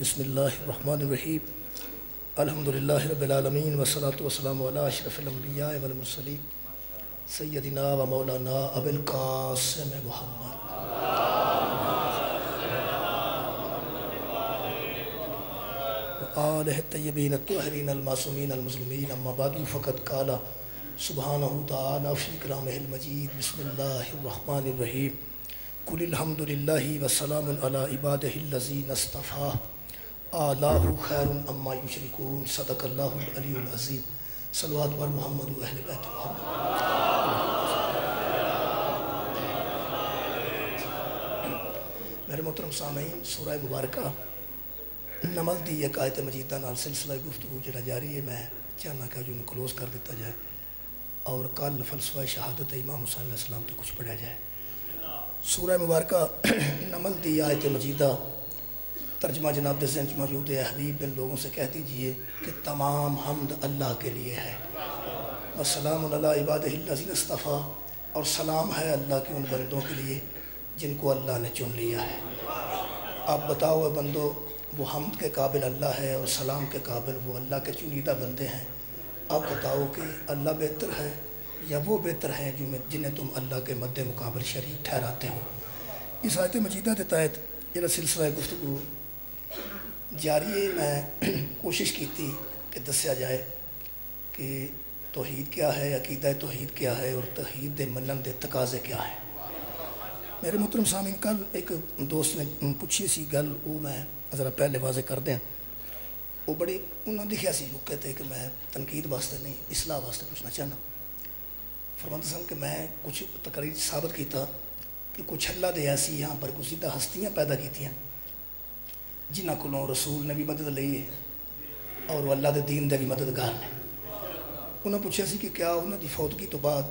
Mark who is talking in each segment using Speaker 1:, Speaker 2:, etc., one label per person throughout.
Speaker 1: بسم اللہ الرحمن الرحیم الحمدللہ رب العالمین والصلاة والسلام علی اشرف الانبیاء والمرسلین سیدنا و مولانا ابو القاسم محمد وآلہ الطیبین الطاہرین المعصومین المظلومین اما بعد فقد قال سبحانہ تعالی فی کلامہ المجید بسم اللہ الرحمن الرحیم قل الحمدللہ وسلام علی عبادہ الذین اصطفیٰ آلہ خیر اما یشرکون صدق اللہ العلی العظیم صلوات بر محمد و اہل بیت محمد۔ میرے محترم سامعین، سورہ مبارکہ نمل دی ایک آیت مجیدہ نال سلسلہ گفتگو جڑا جاری ہے، میں چاہنا کہ جو کلوز کر دیتا جائے اور کل فلسفہ شہادت امام حسین علیہ السلام تو کچھ پڑھا جائے۔ سورہ مبارکہ نمل دی آیت مجیدہ ترجمہ جناب دے ذہن موجود ہے۔ حبیب بن لوگوں سے کہہ دیجئے کہ تمام حمد اللہ کے لیے ہے، والسلام علی عبادہ الذین اصطفیٰ، اور سلام ہے اللہ کے ان بندوں کے لیے جن کو اللہ نے چن لیا ہے۔ اب بتاؤ اے بندو، وہ حمد کے قابل اللہ ہے اور سلام کے قابل وہ اللہ کے چنیدہ بندے ہیں۔ اب بتاؤ کہ اللہ بہتر ہے یا وہ بہتر ہیں جنہیں تم اللہ کے مد مقابل شریک ٹھہراتے ہو۔ اس آیت مجیدہ کے تحت یہ سلسلہ گفتگو جاری ہے۔ میں کوشش کی تھی کہ دسیا جائے کہ توحید کیا ہے، عقیدہ توحید کیا ہے اور توحید دے منن دے تقاضے کیا ہیں۔ میرے محترم سامعین، کل ایک دوست نے پوچھی سی گل، وہ میں ذرا پہلے واضح کر دیں۔ وہ بڑی انہوں نے لکھیا سی، وہ کہتے کہ میں تنقید واسطے نہیں، اصلاح واسطے پوچھنا چاہنا۔ فرماتے سن کہ میں کچھ تقریر ثابت کیتا کہ کچھ اللہ دے ایسی یہاں برگزیدہ ہستیاں پیدا کیتی ہیں جنہاں کولوں رسول نے بھی مدد لئی ہے اور وہ اللہ دے دین دے بھی مددگار نے۔ انہوں نے پوچھا سی کہ کیا انہوں دی فوتگی تو بعد،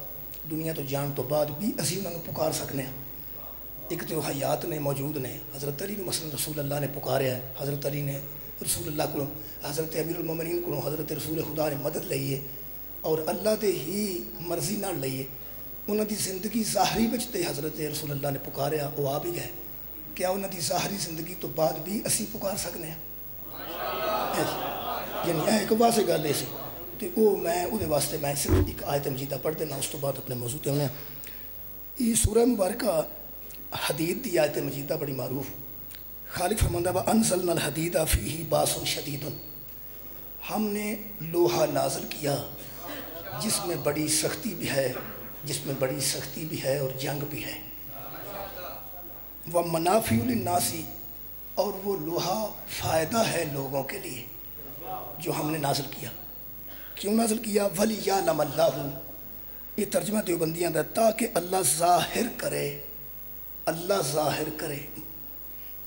Speaker 1: دنیا تو جان تو بعد بھی اسی انہوں نے پکار سکنے ہیں؟ ایک تو حیات نے موجود نے، حضرت علی نے مثلا رسول اللہ نے پکاریا ہے، حضرت علی نے رسول اللہ کو، حضرت امیر المومنین کو حضرت رسول خدا نے مدد لئی ہے اور اللہ دے ہی مرضی نہ لئی ہے۔ انہوں دی زندگی ظاہری بچتے حضرت رسول اللہ نے پکاریا، وہ آ بھی گئے۔ کیا انہوں دی ظاہری زندگی تو بعد بھی اسی پکار سکنے ہیں؟ یعنی ایک واضح گل ہے سی، تو وہ میں وہ واسطے میں صرف ایک آیت مجیدہ پڑھ دینا، اس تو بعد اپنے موضوع تے ہونے۔ یہ سورہ مبارکہ حدید دی آیت مجیدہ بڑی معروف۔ خالق فرماندہ وَأَنزَلْنَا الْحَدِيدَ فِيهِ بَأْسٌ شَدِيدٌ، ہم نے لوہا نازل کیا جس میں بڑی سختی بھی ہے، جس میں بڑی سختی بھی ہے اور جنگ بھی ہے۔ وَمَنَافِعُ لِلنَّاسِ، اور وہ لوہا فائدہ ہے لوگوں کے لیے جو ہم نے نازل کیا۔ کیوں نازل کیا؟ وَلِيَعْلَمَ اللَّهُ، یہ ترجمہ دیوبندیاں دا، تاکہ اللہ ظاہر کرے، اللہ ظاہر کرے،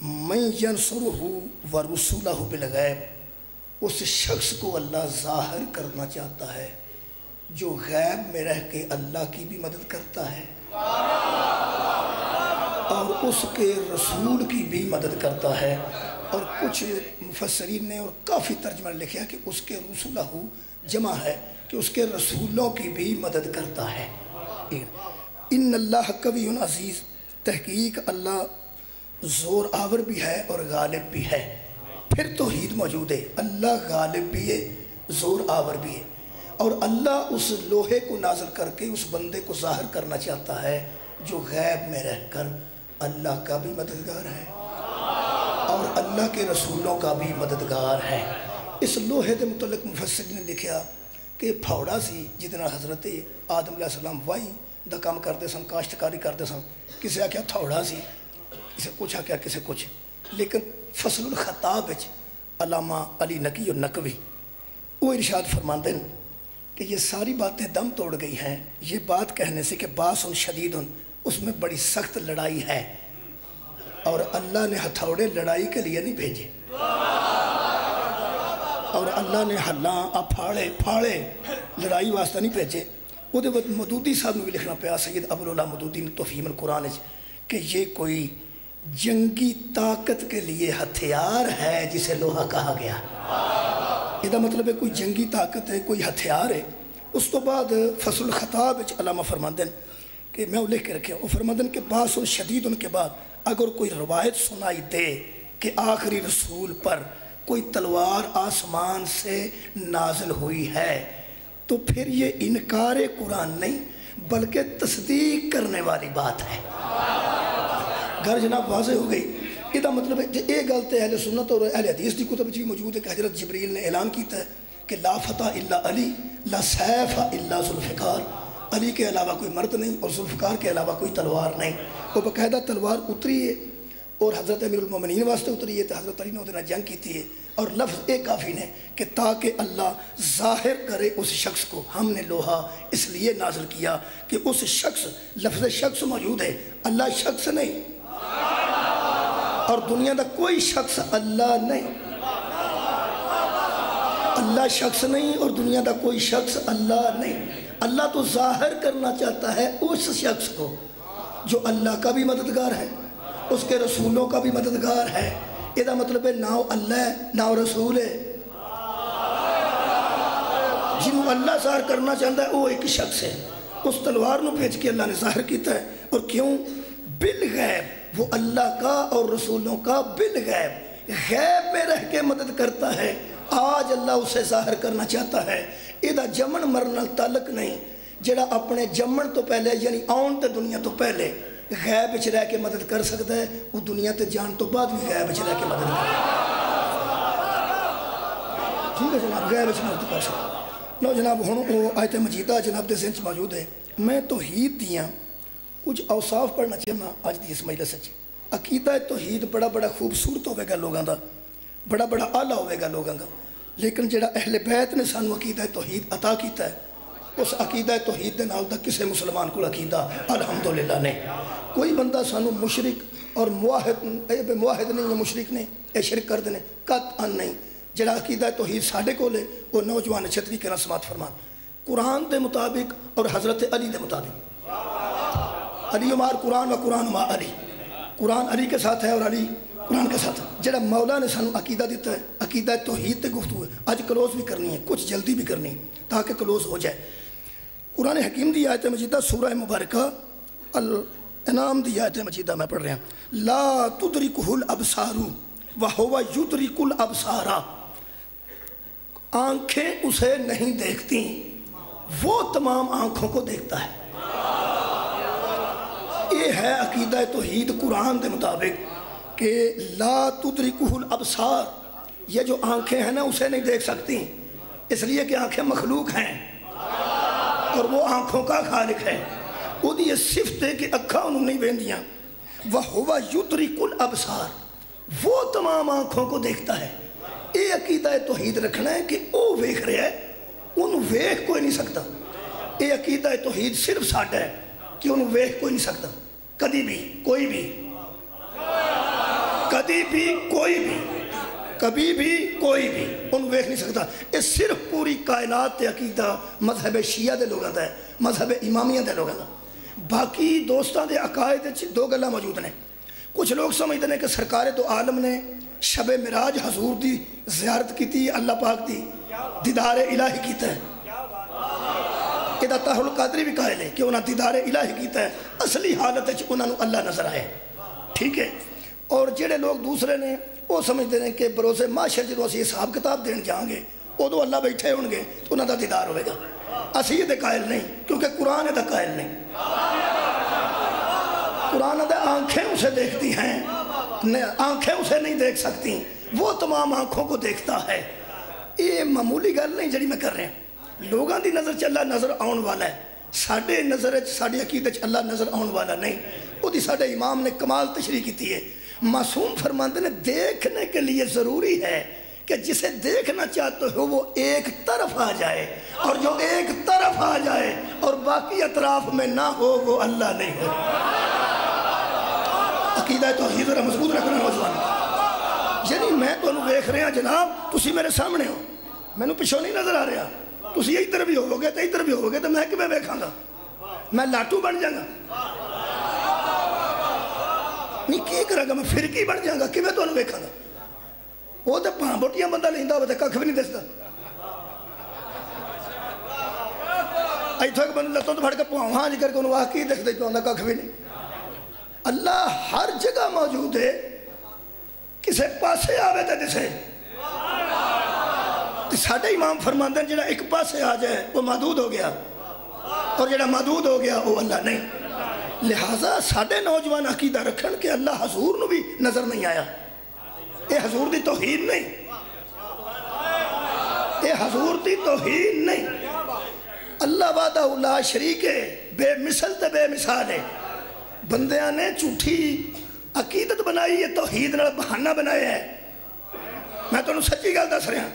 Speaker 1: مَن يَنْصُرُهُ وَرُسُولَهُ بِالْغَیب، اس شخص کو اللہ ظاہر کرنا چاہتا ہے جو غیب میں رہ کے اللہ کی بھی مدد کرتا ہے اور اس کے رسول کی بھی مدد کرتا ہے۔ اور کچھ مفسرین نے اور کافی ترجمہ لکھا کہ اس کے رسولہ جمع ہے کہ اس کے رسولوں کی بھی مدد کرتا ہے۔ ان اللہ قوی عزیز، تحقیق اللہ زور آور بھی ہے اور غالب بھی ہے۔ پھر توحید موجود ہے، اللہ غالب بھی ہے، زور آور بھی ہے، اور اللہ اس لوہے کو نازل کر کے اس بندے کو ظاہر کرنا چاہتا ہے جو غیب میں رہ کر اللہ کا بھی مددگار ہے اور اللہ کے رسولوں کا بھی مددگار ہے۔ اس لوہے دے متعلق مفسرین نے لکھا کہ پھوڑا سی جتنا حضرت آدم علیہ السلام وائی دا کام کرتے سن، کاشتکاری کرتے سن، کسے آکھیا تھوڑا سی، کسے کچھ آکھیا کسے کچھ، لیکن فصل الخطاب علامہ علی نقی اور نقوی وہ ارشاد فرماندے ہیں کہ یہ ساری باتیں دم توڑ گئی ہیں یہ بات کہنے سے کہ باس شدید، اس میں بڑی سخت لڑائی ہے اور اللہ نے ہتھوڑے لڑائی کے لیے نہیں بھیجے، اور اللہ نے ہلاں پھاڑے لڑائی واسطہ نہیں بھیجے۔ وہ دے مدودی صاحب نے بھی لکھنا پیا، سید ابوالعلا مدودی نے تفہیم القرآن کہ یہ کوئی جنگی طاقت کے لیے ہتھیار ہے جسے لوہا کہا گیا۔ یہ مطلب ہے کوئی جنگی طاقت ہے، کوئی ہتھیار ہے۔ اس تو بعد فصل الخطاب علامہ فرماندن کہ میں وہ لکھ کے رکھے، وہ فرماندن کہ باس شدید ان کے بعد اگر کوئی روایت سنائی دے کہ آخری رسول پر کوئی تلوار آسمان سے نازل ہوئی ہے، تو پھر یہ انکار قرآن نہیں بلکہ تصدیق کرنے والی بات ہے۔ گھر جناب واضح ہو گئی۔ یہ مطلب ہے یہ گل تو اہل سنت اور اہل حدیث کی کتب بھی موجود ہے کہ حضرت جبریل نے اعلان کیتا ہے کہ لا فتح الا علی لا سیف الا ذوالفقار، علی کے علاوہ کوئی مرد نہیں اور ذوالفقار کے علاوہ کوئی تلوار نہیں۔ وہ باقاعدہ تلوار اتری ہے اور حضرت امیر المومنین واسطے اتری ہے، تو حضرت علی نے ادھر جنگ کی ہے، اور لفظ ایک کافی نے کہ تاکہ اللہ ظاہر کرے اس شخص کو، ہم نے لوہا اس لیے نازل کیا کہ اس شخص، لفظ شخص موجود ہے، اللہ شخص نہیں اور دنیا دا کوئی شخص اللہ نہیں، اللہ شخص نہیں اور دنیا دا کوئی شخص اللہ نہیں۔ اللہ تو ظاہر کرنا چاہتا ہے اس شخص کو جو اللہ کا بھی مددگار ہے، اس کے رسولوں کا بھی مددگار ہے۔ یہ مطلب ہے نہ اللہ ہے نہ رسول ہے، جنہوں اللہ ظاہر کرنا چاہتا ہے وہ ایک شخص ہے۔ اس تلوار نو بھیج کے اللہ نے ظاہر کیتا ہے، اور کیوں؟ بالغیب، وہ اللہ کا اور رسولوں کا بالغیب، غیب میں رہ کے مدد کرتا ہے۔ آج اللہ اسے ظاہر کرنا چاہتا ہے۔ یہ جمن مرن تعلق نہیں، جڑا اپنے جمن تو پہلے یعنی آن تے دنیا تو پہلے غیب وچ رہ کے مدد کر سکتا ہے، وہ دنیا تے جان تو بعد بھی غیب وچ رہ کے مدد کر سکتا ہے۔ ٹھیک ہے جناب، غیب وچ مدد کر سکتا ہے۔ لو جناب، ہن وہ آیت مجیدہ جناب دے ذہن چ موجود ہے۔ میں توحید دیاں کچھ اوصاف پڑھنا چاہنا اج دی اس مجلس وچ۔ عقیدہ توحید بڑا بڑا خوبصورت ہوے گا لوگاں دا، بڑا بڑا اعلیٰ ہوے گا لوگاں کا، لیکن جڑا اہل بیت نے سانو عقیدہ توحید عطا کیتا ہے، اس عقیدہ توحید دے نال دا کسے مسلمان کو عقیدہ الحمدللہ نے۔ کوئی بندہ سانو مشرک اور موحد نہیں یا مشرک نہیں، اے شرک کر دینے قطعا نہیں۔ جڑا عقیدہ توحید ساڈے کول ہے وہ نوجوان چھتری کے سماعت فرمان، قرآن دے مطابق اور حضرت علی دے مطابق۔ علی مار قرآن و قرآن ما علی، قرآن علی کے ساتھ ہے اور علی قرآن کے ساتھ ہے۔ جڑا مولا نے سانو عقیدہ دیتا ہے، عقیدہ توحید تے گفتگو ہے، آج کلوز بھی کرنی ہے، کچھ جلدی بھی کرنی ہے تاکہ کلوز ہو جائے۔ قرآن حکیم دی آیت مجیدہ سورہ مبارکہ الانعام دی آیت مجیدہ میں پڑھ رہا ہوں۔ لا تدرکہ الابصار وہو یدرک الابصار، آنکھیں اسے نہیں دیکھتی، وہ تمام آنکھوں کو دیکھتا ہے۔ یہ ہے عقیدہ توحید قرآن دے مطابق کہ لا تدرکہ الابصار، یہ جو آنکھیں ہیں نا اسے نہیں دیکھ سکتی، اس لیے کہ آنکھیں مخلوق ہیں اور وہ آنکھوں کا خالق ہے۔ وہ دی یہ صفت ہے کہ اکھاں انہوں نہیں بیندیاں۔ وَهُوَ يُدْرِكُ الْأَبْصَارِ، وہ تمام آنکھوں کو دیکھتا ہے۔ یہ عقیدہ توحید رکھنا ہے کہ وہ ویکھ رہا ہے، انہوں ویکھ کوئی نہیں سکتا۔ یہ عقیدہ توحید صرف ساڈا ہے کہ انہوں ویکھ کوئی نہیں سکتا، کدی بھی کوئی بھی، کدی بھی کوئی بھی، کبھی بھی کوئی بھی انہوں ویکھ نہیں سکتا۔ یہ صرف پوری کائنات تے عقیدہ مذہب شیعہ دے لوگاں دا ہے، مذہب امامیہ دے لوگاں دا۔ باقی دوستان دے عقائد دو گلاں موجود نے۔ کچھ لوگ سمجھتے ہیں کہ سرکار تو عالم نے شب معراج حضور دی زیارت کی تھی، اللہ پاک دی دیدار الہی کیتا ہے۔ یہ طاہر القادری بھی قائل ہے کہ انہاں دیدار الہی کیتا ہے، اصلی حالت ہے انہاں اللہ نظر آئے، ٹھیک ہے۔ اور جڑے لوگ دوسرے نے وہ سمجھتے ہیں کہ بروز معاشر جدوں اسی حساب کتاب دین جاؤں گے ادو اللہ بیٹھے ہون گے تو انہاں دا دیدار ہوئے گا۔ اسی یہ قائل نہیں، کیونکہ قرآن دا قائل نہیں۔ قرآن دا آنکھیں اسے دیکھتی ہیں، آنکھیں اسے نہیں دیکھ سکتی، وہ تمام آنکھوں کو دیکھتا ہے۔ یہ معمولی گل نہیں جڑی میں کر رہے ہیں۔ لوگاں دی نظر چ اللہ نظر آن والا ہے، ساڈے نظر ساڈی عقیدت چ اللہ نظر آن والا نہیں۔ وہ دی ساڈے امام نے کمال تشریح کی ہے۔ معصوم فرماتے ہیں دیکھنے کے لیے ضروری ہے کہ جسے دیکھنا چاہتے ہو وہ ایک طرف آ جائے، اور جو ایک طرف آ جائے اور باقی اطراف میں نہ ہو وہ اللہ نہیں ہو۔ عقیدہ توحید ذرا مضبوط رکھنا نوجوان۔ یعنی میں تو انہوں دیکھ رہے ہیں جناب، تسی میرے سامنے ہو، میں نے پیچھے نہیں نظر آ رہا، تسی ادھر بھی ہو گے تو ادھر بھی ہو گے تو میں کیویں ویکھاں گا؟ میں لاٹو بن جاؤں گا؟ نہیں کی کرا گا، میں فرقی بن جاؤں گا، کیویں تانوں ویکھاں گا؟ وہ تو پاں بوٹیاں بندہ لیندا ہوے تے ککھ بھی نہیں دسدا۔ ایتھے ایک بندہ لتوں تو پھڑ کے پاواں جی کر کے انہوں آہ کی دکھدا پاوندا ککھ بھی نہیں۔ اللہ ہر جگہ موجود ہے، کسے پاسے آوے تے دسے ساڈے امام فرماندے جڑا ایک پاسے آ جائے وہ محدود ہو گیا اور جڑا محدود ہو گیا وہ اللہ نہیں لہٰذا ساڈے نوجوان عقیدہ رکھن کہ اللہ حضور نو بھی نظر نہیں آیا اے حضور دی توہین نہیں اے حضور دی توہین نہیں اللہ وحدہ لا شریک ہے بے مثل تے بے مثال ہے بندیاں نے جھوٹی عقیدت بنائی ہے توحید نال بہانہ بنایا ہے میں تو سچی گل دس رہا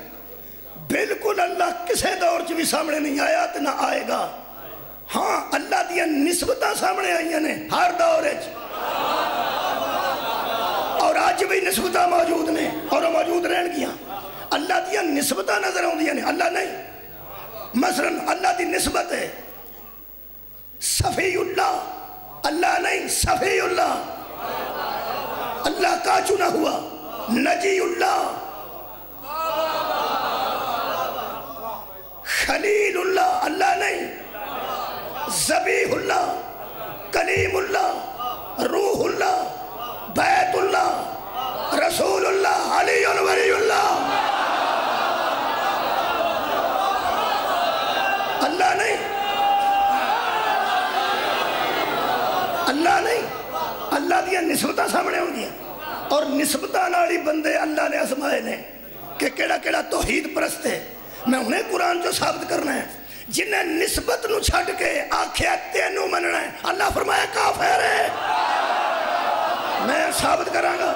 Speaker 1: بالکل اللہ کسے دور چ بھی سامنے نہیں آیا تے نہ آئے گا ہاں اللہ دیا نسبتاں سامنے آئیاں نے ہر دور چ اور آج بھی نسبتاں موجود نے اور موجود رہن گیاں اللہ دیا نسبتاں نظر آؤندیاں نے اللہ نہیں مثلا اللہ دی نسبت ہے صفی اللہ اللہ نہیں صفی اللہ اللہ کا چنا ہوا نجی اللہ خلیل اللہ اللہ نہیں ذبیح اللہ کلیم اللہ روح اللہ بیت اللہ رسول اللہ علی ولی اللہ اللہ نہیں اللہ نہیں اللہ دیا نسبتاں سامنے ہوں گیا اور نسبتاں نالی بندے اللہ نے آزمائے نے کہ کیڑا کیڑا توحید پرست ہے میں انہیں قرآن جو ثابت کرنا ہے جنہیں نسبت نو چھٹ کے آنکھیں تینوں مننا ہے اللہ فرمایا کافر ہے میں ثابت کروں گا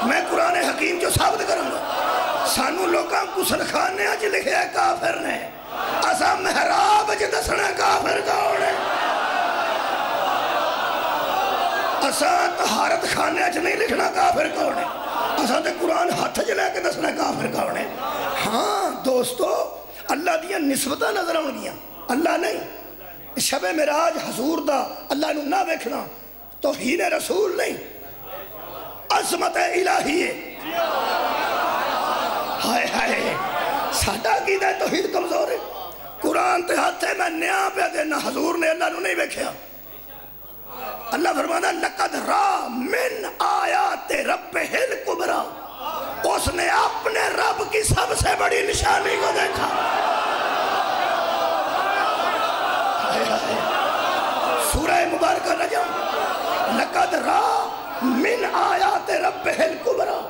Speaker 1: میں قرآن حکیم جو ثابت کروں گا سانو لوگاں غسل خانے اج لکھیا ہے کافر نے اسا محراب وچ دسنا کافر کون ہے اسا طہارت خانے اچ نہیں لکھنا کافر کون ہے اسا تے قرآن ہاتھ چ لے کے دسنا کافر کون ہے ہاں دوستو اللہ دیا نسبتاں نظر آن گیا اللہ نہیں شب معراج حضور دا اللہ نو نہ ویکھنا توہین رسول نہیں عظمت الہی ہے ہائے ہائے ساڈا عقیدہ توحید کمزور ہے قرآن تے ہاتھ ہے میں نیا پہ دینا حضور نے اللہ نو نہیں ویکھیا اللہ فرمانا لقد را من آیات ربہ الکبریٰ اس نے اپنے رب کی سب سے بڑی نشانی کو دیکھا سورہ مبارکہ نجم لقد را من آیات ربہ الکبریٰ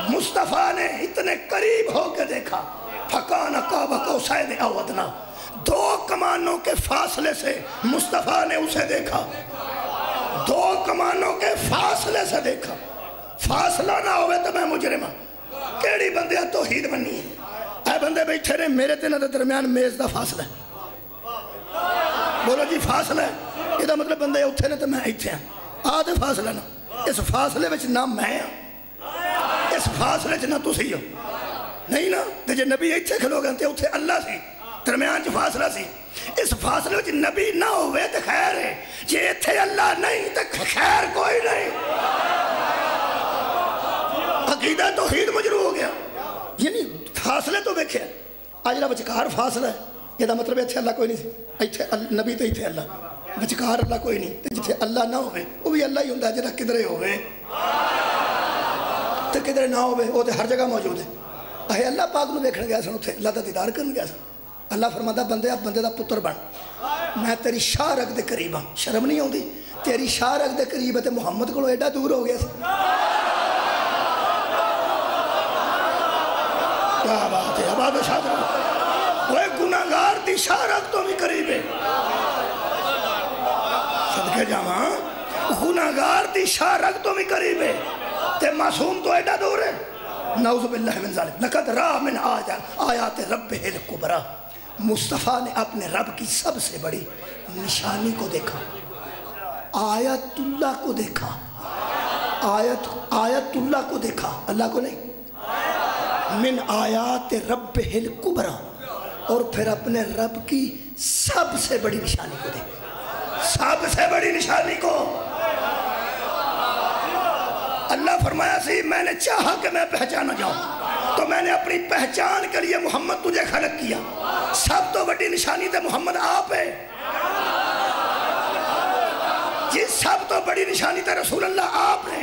Speaker 1: مصطفیٰ نے اتنے قریب ہو کے دیکھا فکان قاب قوسین او ادنیٰ 2 کمانوں کے فاصلے سے مصطفیٰ نے اسے دیکھا 2 کمانوں کے فاصلے سے دیکھا فاصلہ نہ ہوئے تو میں مجرمہ کیڑی بندے توحید بنی ہے اے بندے بیٹھے رہے میرے تے نہ درمیان میز دا فاصلہ ہے بولو جی فاصلہ ہے یہ دا مطلب بندے اتھے نے تو میں اتھے ہیں آدھے فاصلہ نہ اس فاصلے وچ نہ میں ہوں اس فاصلے وچ نہ تسی ہو نہیں نا تے جے نبی اتھے کھلو گئے تے اتھے اللہ سی درمیان چ فاصلہ سی اس فاصلے وچ نبی نہ ہوئے تے خیر ہے جے اتھے اللہ نہیں تے خیر کوئی نہیں عقیدہ توحید مجروح ہو گیا یعنی فاصلے تو دیکھے آج بچکار فاصلہ ہے یہ دا مطلب اتھے اللہ کوئی نہیں سی اتھے نبی تے اتھے اللہ بچکار اللہ کوئی نہیں تے جتھے اللہ نہ ہوئے وہ بھی اللہ ہی ہوندہ ہے جنہ کدرے ہوئے تے کدرے نہ ہوئے وہ تے ہر جگہ موجود ہے اہے اللہ پاک نو دیکھنے گیا سن اتھے اللہ دا دیدار کرنے گیا سن اللہ فرماتا بندے اب بندے دا پتر بن میں تیری شاہ رکھ دے قریب ہاں شرم نہیں ہوندی تیری شاہ رکھ دے قریب ہے تے محمد کو ایڈا دور ہو گیا سی کیا بات ہے آباد و شاد رہا وہ ایک گناہگار دی شاہ رکھ تو بھی قریب ہے صدقے جامعہ گناہگار دی شاہ رکھ تو بھی قریب ہے تے معصوم تو ایڈا دور ہے نعوذ باللہ من ذالک لقد را من آیات ربہ الکبریٰ مصطفیٰ نے اپنے رب کی سب سے بڑی نشانی کو دیکھا آیت اللہ کو دیکھا آیت اللہ کو دیکھا اللہ کو نہیں من آیات ربہ الکبریٰ اور پھر اپنے رب کی سب سے بڑی نشانی کو دیکھا سب سے بڑی نشانی کو اللہ فرمایا سی میں نے چاہا کہ میں پہچانا جاؤں تو میں نے اپنی پہچان کے لیے محمد تجھے خلق کیا سب تو بڑی نشانی تے محمد آپ ہے جی سب تو بڑی نشانی تے رسول اللہ آپ نے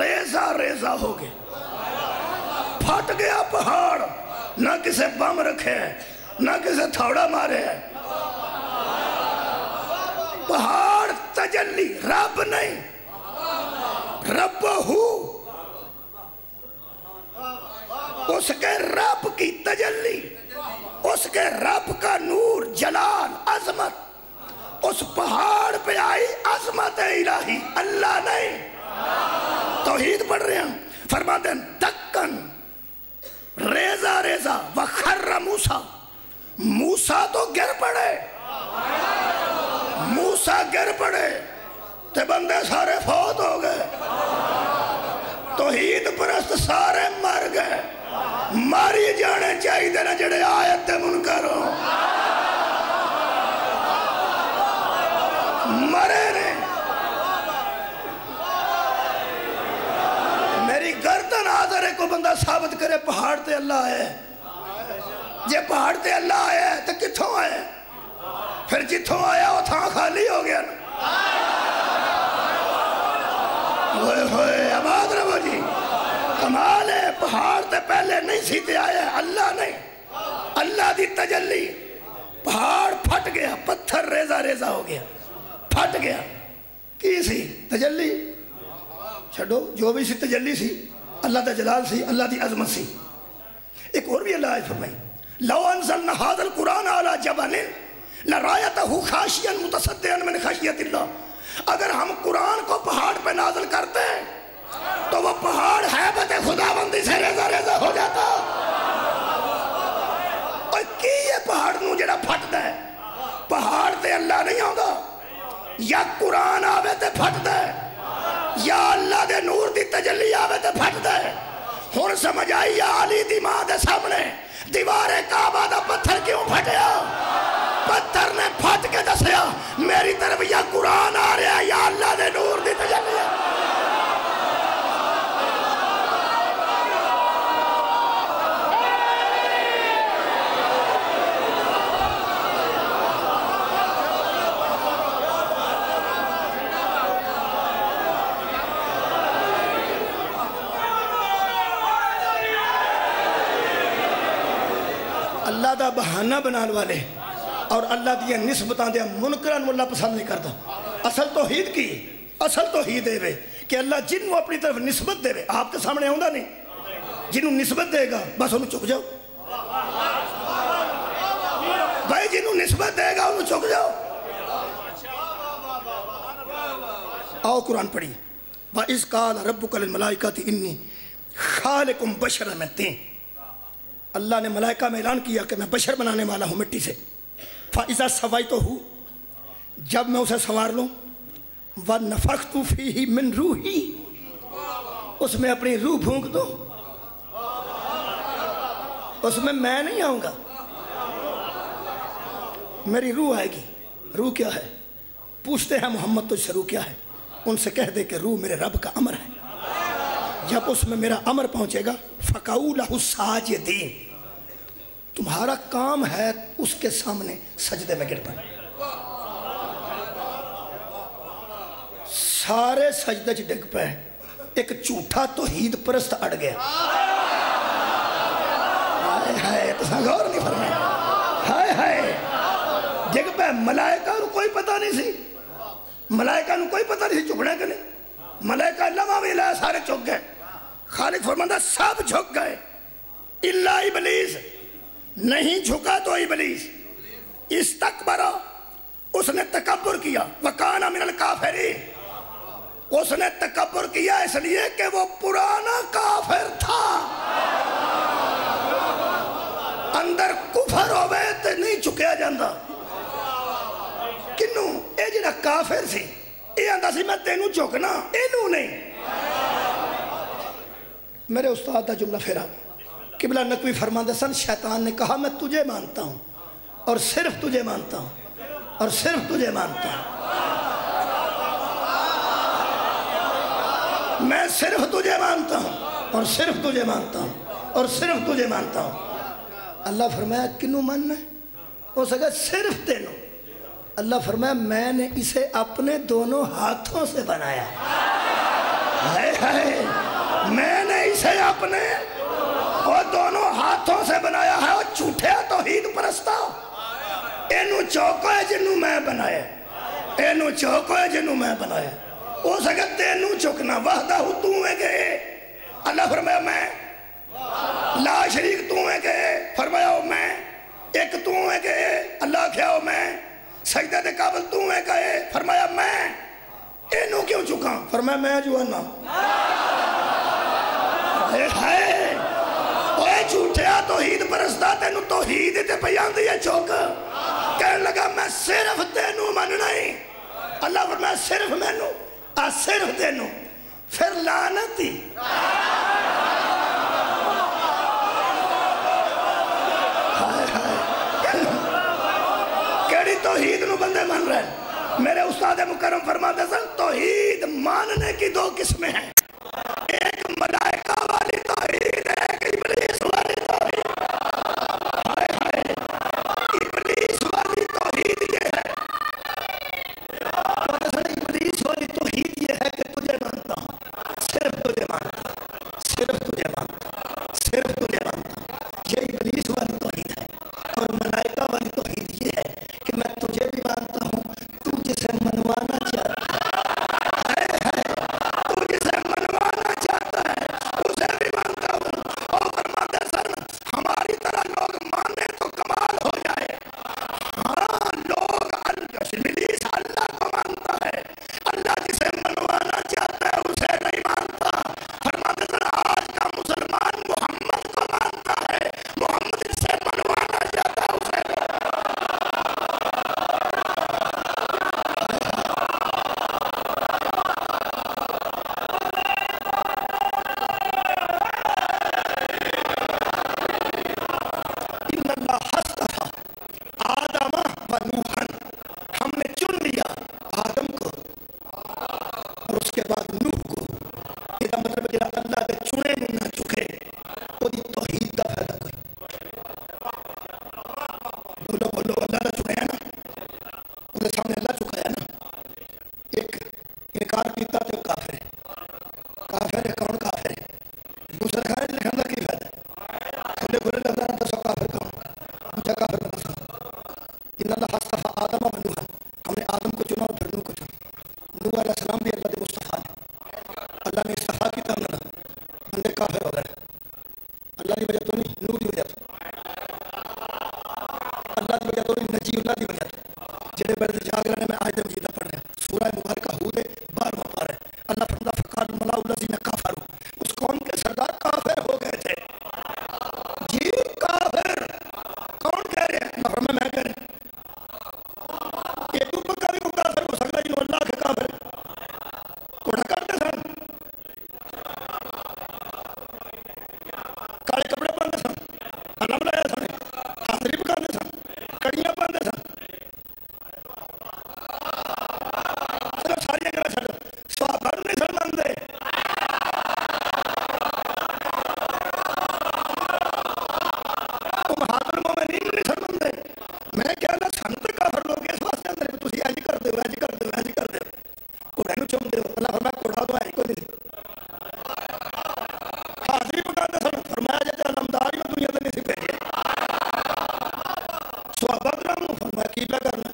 Speaker 1: ریزہ ریزہ ہو گئے، پھٹ گیا پہاڑ، نہ کسے بم رکھے نہ کسے تھوڑا مارے، پہاڑ تجلی، رب نہیں، رب ہو، اس کے رب کی تجلی، اس کے رب کا نور، جلال، عظمت اس پہاڑ پہ آئی، عظمت الہی، اللہ نہیں۔ توحید پڑھ رہے ہیں، فرماتے ہیں دکن ریزہ ریزہ وخر موسیٰ، موسیٰ تو گر پڑے، موسیٰ گر پڑے تے بندے سارے فوت ہو گئے، توحید پرست سارے مر گئے، ماری جانے چاہیے دینا جڑے آیت تے منکر ہو، مرے نے۔ میری گردن آدھر ہے کو بندہ ثابت کرے پہاڑ تے اللہ ہے، جے پہاڑ تے اللہ آیا ہے تو کتھوں آئے، پھر جتھوں آیا وہ تھا خالی ہو گیا نا۔ ہوئے ہوئے آباد رہو جی، کمال ہے، پہاڑ تے پہلے نہیں سیتے آیا ہے، اللہ نہیں، اللہ دی تجلی، پہاڑ پھٹ گیا، پتھر ریزہ ریزہ ہو گیا، پھٹ گیا، کی سی تجلی، چھڑو جو بھی سی تجلی سی، اللہ دا جلال سی، اللہ دی عظمت سی۔ ایک اور بھی اللہ آیت فرمائی، لو انزلنا هذا القرآن على جبل لرأيته خاشعا متصدعا من خشیت اللہ، اگر ہم قرآن کو پہاڑ پہ نازل کرتے تو وہ پہاڑ ہیبت خداوندی سے ریزہ ریزہ ہو جاتا۔ اور کی یہ پہاڑ نو جڑا پھٹ دے، پہاڑ تے اللہ نہیں آگا، یا قرآن آوے تے پھٹ دے، یا اللہ دے نور دی تجلی آوے تے پھٹ دے۔ ہن سمجھ آئی یا علی دی ماں دے سامنے دیوار کعبہ دا پتھر کیوں پھٹیا؟ پتھر نے پھٹ کے دسیا میری طرف یا قرآن آ رہا ہے یا اللہ دے نور دی تجلی ہے۔ اللہ دا بہانہ بنان والے اور اللہ دیا نسبتاں دیا منکران اللہ پسند نہیں کرتا۔ اصل توحید کی، اصل توحید دے وے کہ اللہ جنہوں اپنی طرف نسبت دے وے، آپ کے سامنے ہوندہ نہیں، جنہوں نسبت دے گا بس انہوں چک جاؤ، بھائی جنہوں نسبت دے گا انہوں چک جاؤ۔ آؤ قرآن پڑھی، وَإِذْ قَالَ رَبُّكَ لِلْمَلَائِكَةِ إِنِّي خَالِقٌ بَشَرًا مِنْ طِينٍ، اللہ نے ملائکہ میں اعلان کیا کہ میں بشر بنانے والا ہوں مٹی سے، فَإِذَا سَوَيْتُهُ، جب میں اسے سنوار لوں، وَنَفَخْتُ فِيهِ مِنْ رُوحِي، اس میں اپنی روح پھونک دوں، اس میں نہیں آؤں گا، میری روح آئے گی۔ روح کیا ہے؟ پوچھتے ہیں محمد تجھ سے روح کیا ہے؟ ان سے کہہ دے کہ روح میرے رب کا امر ہے، جب اس میں میرا امر پہنچے گا فَقَعُوا لَهُ سَاجِدِينَ، تمہارا کام ہے اس کے سامنے سجدے میں گر پڑے۔ سارے سجدے چ ڈگ پہ، ایک جھوٹا توحید پرست اڑ گیا، ہائے ہائے تساں غور نہیں فرمایا، ہائے ہائے ڈگ پہ۔ ملائکہ نو کوئی پتہ نہیں سی، ملائکہ نو کوئی پتہ نہیں سی چکنے کے نہیں، ملائکہ لمحہ بھی لائے سارے چک گئے، خالق فرماندہ سب جھک گئے الا ابلیس، نہیں جھکا تو ابلیس، استکبرا، اس نے تکبر کیا، وکانا من الکافرین، اس نے تکبر کیا اس لیے کہ وہ پرانا کافر تھا، اندر کفر ہوئے تو نہیں چکیا جاندہ۔ کنوں اے جنہ کافر سی، اے اندہ سی میں تینوں چکنا، اینوں نہیں۔ میرے استاد دا جملہ پھیرا، قبلہ نقوی فرماندہ سن، شیطان نے کہا میں تجھے مانتا ہوں اور صرف تجھے مانتا ہوں اور صرف تجھے مانتا ہوں، میں صرف تجھے مانتا ہوں اور صرف تجھے مانتا ہوں اور صرف تجھے مانتا ہوں۔ اللہ فرمایا کنوں ماننا ہے؟ وہ سکتا صرف تینوں۔ اللہ فرمایا میں نے اسے اپنے دونوں ہاتھوں سے بنایا، ہائے ہائے میں نے اسے اپنے اور دونوں ہاتھوں سے بنایا ہے اور جھوٹے توحید پرستا اینو چوکو ہے جنوں میں بنایا اینو چوکو ہے جنوں میں بنایا ہو سکتا تینوں چکنا وحدہ تو میں گئے اللہ فرمایا میں لا شریک تو میں گئے فرمایا میں ایک تو میں گئے اللہ کیا ہو میں سجدہ دے قابل تو میں گئے فرمایا میں اینو کیوں چکا فرمایا میں جو نا ہائے اوے جھوٹیا توحید پرستا تینو توحید تے بیان دیا چوک کہنے لگا میں صرف تینو مننا ہی اللہ فرمایا صرف مینو صرف تینو پھر لعنتی کیڑی توحید نو بندے من رہے میرے استاد مکرم فرماتے ہیں توحید ماننے کی دو قسمیں ہیں ایک ملائکہ والی توحید ہے ایک ابلیس والی توحید ہائے ہائے ابلیس والی توحید یہ ہے ابلیس والی توحید یہ ہے کہ تجھے مانتا ہوں صرف تجھے مانتا صرف تجھے مانتا صرف تجھے مانتا یہ ابلیس والی توحید ہے اور ملائکہ والی توحید یہ ہے کہ میں تجھے بھی مانتا ہوں تو جسے منوانا چاہتا ہے تو جسے منوانا چاہتا ہے اسے بھی مانتا ہوں اور فرماتے سن ہماری طرح لوگ مانے تو کمال ہو جائے ہاں لوگ ابلیس اللہ کو مانتا ہے اللہ جسے منوانا چاہتا ہے اسے نہیں مانتا فرماتے سن آج کا مسلمان محمد کو مانتا ہے محمد جسے منوانا چاہتا ہے اسے ان اللہ حسطفا آدم و نوحن ہم نے چن لیا آدم کو اور اس کے بعد نوح کو یہ مطلب ہے جنہا اللہ کے چنے نہ چکے وہ دی توحید دا فیدہ کوئی بولو بولو اللہ نے چنے ہیں نا انہیں سامنے اللہ چکا ہے نا ایک انکار کیتا تو کافر ہے کون کافر ہے دوسرا کھانے لکھن کا کی فیدہ کھلے کھلے لفظ آنا دسو کافر کون مجھا کافر بنا سن ان اللہ حسطفا آدم و نوحن ہم نے آدم کو چنا اور پھر نوح کو چنا نوح علیہ السلام بھی اللہ دے مصطفیٰ نے اللہ نے استفا کی تم نہ بندے کافر ہو گئے اللہ دی وجہ تو نہیں نوح دی وجہ تو اللہ دی وجہ تو نہیں نجی اللہ دی وجہ تو جنہیں بردے جاگ رہے میں آیت مجیدہ پڑھ رہے ہیں سورہ مبارکہ ہود 12واں پارہ ہے اللہ فرماتا فقال الملأ الذین کفروا اس قوم کے سردار کافر ہو گئے تھے جی کافر کون کہہ رہے ہیں اللہ فرمایا میں کہہ رہے یہ تو پکا بھی کافر ہو سکتا جنہوں اللہ کے کافر کوڑا کرتے سن کالے کپڑے پہنتے سن اللہ بلایا سن حاضری پکاتے سن کڑیاں پہنتے سن صرف ساری جگہ چھڑ صحابہ نہیں سن مانتے امہات المومنین نہیں سن مانتے میں کہنا سن تو کافر لوگ اس واسطے اندر بھی تسی ایج کر دے ایج کر دے ایج کر دے کوڑے نو چوم دے اللہ فرمایا کوڑا تو ہے کوئی نہیں حاضری پکاتے سن فرمایا جاتے علمدار ہی دنیا تے نہیں سی بھیجے صحابہ کرام نو فرمایا کی پہ کرنا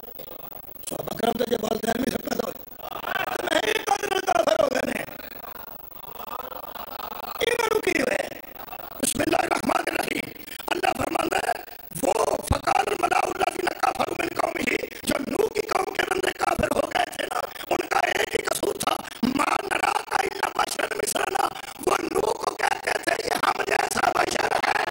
Speaker 1: صحابہ کرام تے جب والدین بھی سب پیدا ہوئے میں ہی قدر کافر ہو گئے انہوں کی ہوئے بسم اللہ الرحمن الرحیم اللہ فرماتا ہے وہ فقال الملأ الذین کفروا من قومہ جو نوح کی قوم کے بندے کافر ہو گئے تھے نا ان کا ایک ہی قصور تھا ما نراک الا بشرا مثلنا وہ نوح کو کہتے تھے یہ ہم جیسا بشر ہے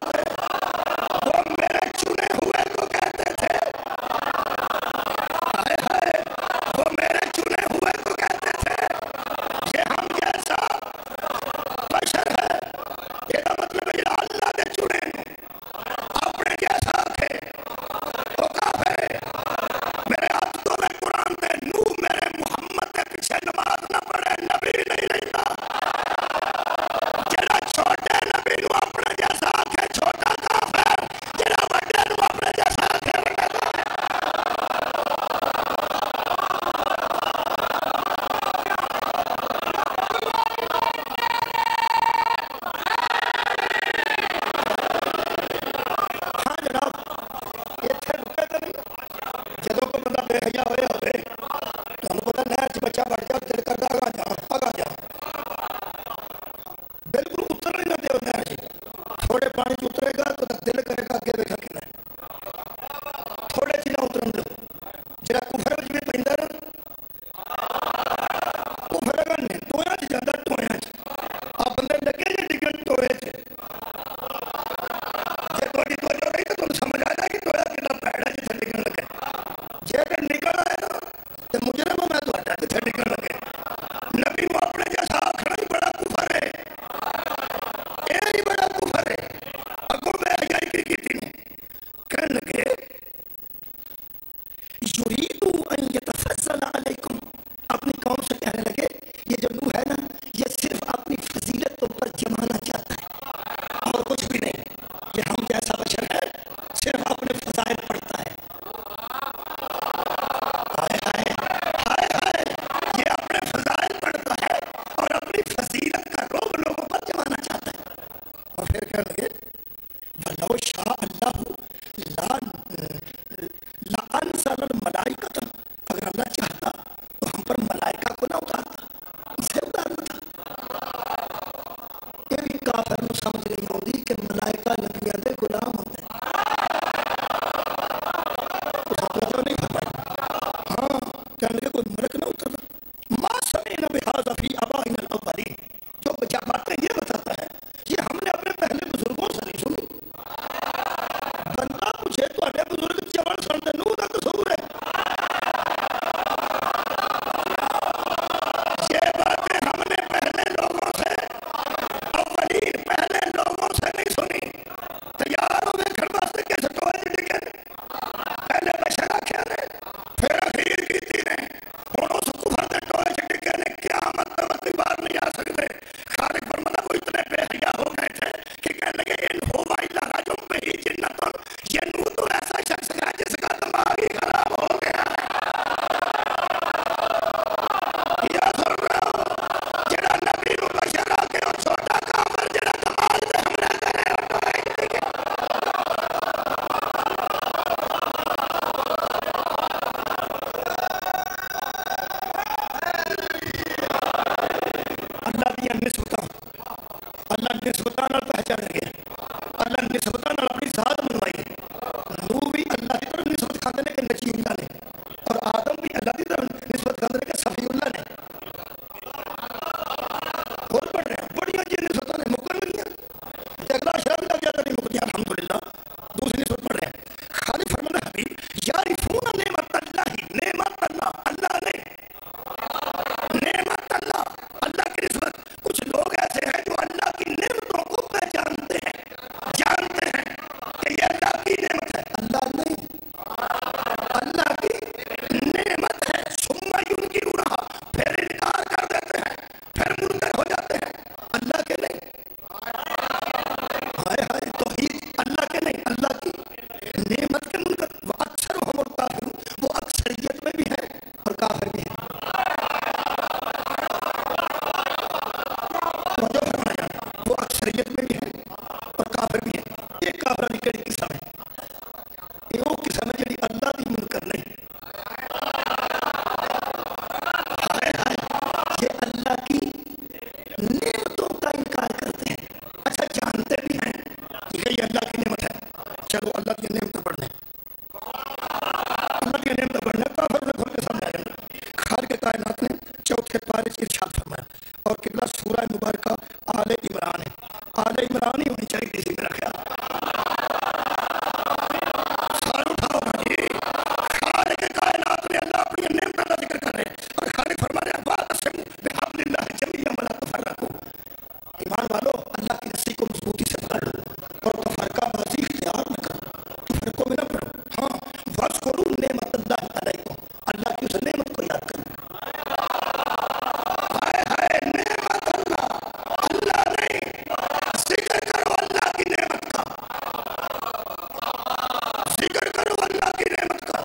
Speaker 1: وہ میرے چنے ہوئے کو کہتے تھے ہائے ہائے وہ میرے چنے ہوئے کو بڑھ جا دل کرتا آگا جا بالکل اتر نہیں نہ دے ہوتا ہے تھوڑے پانی چ اترے گا تو دل کرے گا اگے ویکھا کنا تھوڑے چ نہ اترن دو جڑا کفر وچ بھی پیندا نا کفر اگر نہیں ٹویا چ جاندا ٹویا چ آ بندے لگے جے ڈگن ٹوئے چ جے تھوڑی توجہ رہی تو تم سمجھ آ جائے کہ ٹویا کتنا پیڑا جتھے ڈگن لگے جے اگر نکل آئے نا تو مجرم میں تہاڈا جتھے ڈگن لگے نبی نو اپنے جیسا آکھنا ہی بڑا کفر ہے یہ ہی بڑا کفر ہے اگوں بے حیائی کی نے کہنے لگے یرید ان یتفضل علیکم اپنی قوم سے کہنے لگے یہ جو نوح ہے نا یہ صرف اپنی فضیلت تم پر جمانا چاہتا ہے اور کچھ بھی نہیں یہ ہم جیسا بشر ہے صرف اپنے فضائل پڑھتا ہے ہائے ہائے ہائے ہائے یہ اپنے فضائل پڑھتا ہے اور اپنی فضیلت کا روب لوگوں پر جمانا چاہتا ہے اور پھر کہنے لگے وَلَوْ شَاءَ اللَّهُ لَأَنزَلَ الْمَلَائِكَةَ اگر اللہ چاہتا تو ہم پر ملائکہ کو نہ اتارتا اسے اتارنا تھا یہ بھی کافر نو سمجھ نہیں ہوتی کہ ملائکہ نبیوں دے غلام ہوتے ہیں توجہ نہیں فرمائی ہاں کہنے لگے کوئی ملک نہ اترتا ما سمعنا بهذا في آبائنا الاولین جو بچا باتیں یہ بتاتا ہے یہ ہم نے اپنے پہلے بزرگوں سے نہیں سنی بندہ پوچھے تو اڈے بزرگ چمن سنتے نو دا قصور ہے یہ باتیں ہم نے پہلے لوگوں سے اولین پہلے لوگوں سے نہیں سنی تیار ہو گئے کھڑ واسطے کے سٹوئے ڈگے پہلے بشرا کیا نے پھر اخیر کیتی نے ہن اس کفر دے ٹوئے چ ڈگے نے قیامت تک باہر نہیں آ سکتے خالق فرماتا وہ اتنے بے حیا ہو گئے تھے کہ کہنے لگے ان ہو الا رجل به جنۃ یہ نو تو ایسا شخص ہے جس کا دماغ ہی خراب ہو گیا یا سن رہے ہو جڑا نبی نو بشرا کے اور چھوٹا کافر جڑا دماغ تے حملہ کرے اور اللہ دیا نسبتاں اللہ نسبتاں نال پہچان لگے اللہ نسبتاں نال اپنی ذات منوائی نو بھی اللہ کی طرف نسبت کھاتے نے کہ نجی اللہ نے اور آدم بھی اللہ کی طرف نسبت کھاتے نے کہ صفی اللہ نے اور پڑھ رہے ہیں بڑی عجیب نسبتاں نے مکن نہیں ہیں اگلا اشرا بھی لگ جاتا نہیں مکن الحمدللہ دوسری نسبت پڑھ رہے ہیں خالق فرمانا حبیب یعرفون نعمت اللہ اللہ نے نعمت اللہ کی نسبت کچھ لوگ ایسے ہیں جو اللہ کی نعمتوں کو پہچانتے ہیں جانتے ہیں کہ یہ اللہ کی نعمت ہے اللہ نہیں اللہ کی نعمت ہے ثم ينکرونہا پھر انکار کر دیتے ہیں پھر منکر ہو جاتے ہیں اللہ کے نہیں ہائے ہائے توحید اللہ کے نہیں اللہ کی نعمت کے منکر وہ اکثر ہم الکافرون وہ اکثریت میں بھی ہے اور کافر بھی ہے وہ اکثریت میں بھی ہے اور کافر بھی ہے یہ کافر کی کئی قسم ہے یہ وہ قسم ہے جڑی اللہ دی منکر نہیں ہائے ہائے یہ اللہ کی نعمتوں کا انکار کرتے ہیں اچھا جانتے بھی ہیں کہ یہ اللہ کی نعمت ہے چلو اللہ کی نعمت پڑھ لیں اللہ کی نعمت پڑھنا کافر میں کھول کے سامنے آ جائے خالق کائنات نے چوتھے پارے سے ارشاد فرمایا اور قبلہ سورہ مبارکہ آل عمران ہے آل عمران ہی ہونی چاہیے کسی میرا خیال سال اٹھاؤ نا جی خالق کائنات نے اللہ اپنی نعمت کا ذکر کر رہے ہیں اور خالق فرما رہے ہیں واعتصموا بحبل اللہ جمیعا ولا تفرقوا ایمان والو اللہ کی رسی کو مضبوطی سے پکڑ لو اور تفرقہ بازی اختیار نہ کرو تفرقوں میں نہ پڑو ہاں واذکروا نعمت اللہ علیکم اللہ کی اس نعمت کو یاد کرو ہائے ہائے نعمت اللہ نہیں ذکر کرو اللہ کی نعمت کا ذکر کرو اللہ کی نعمت کا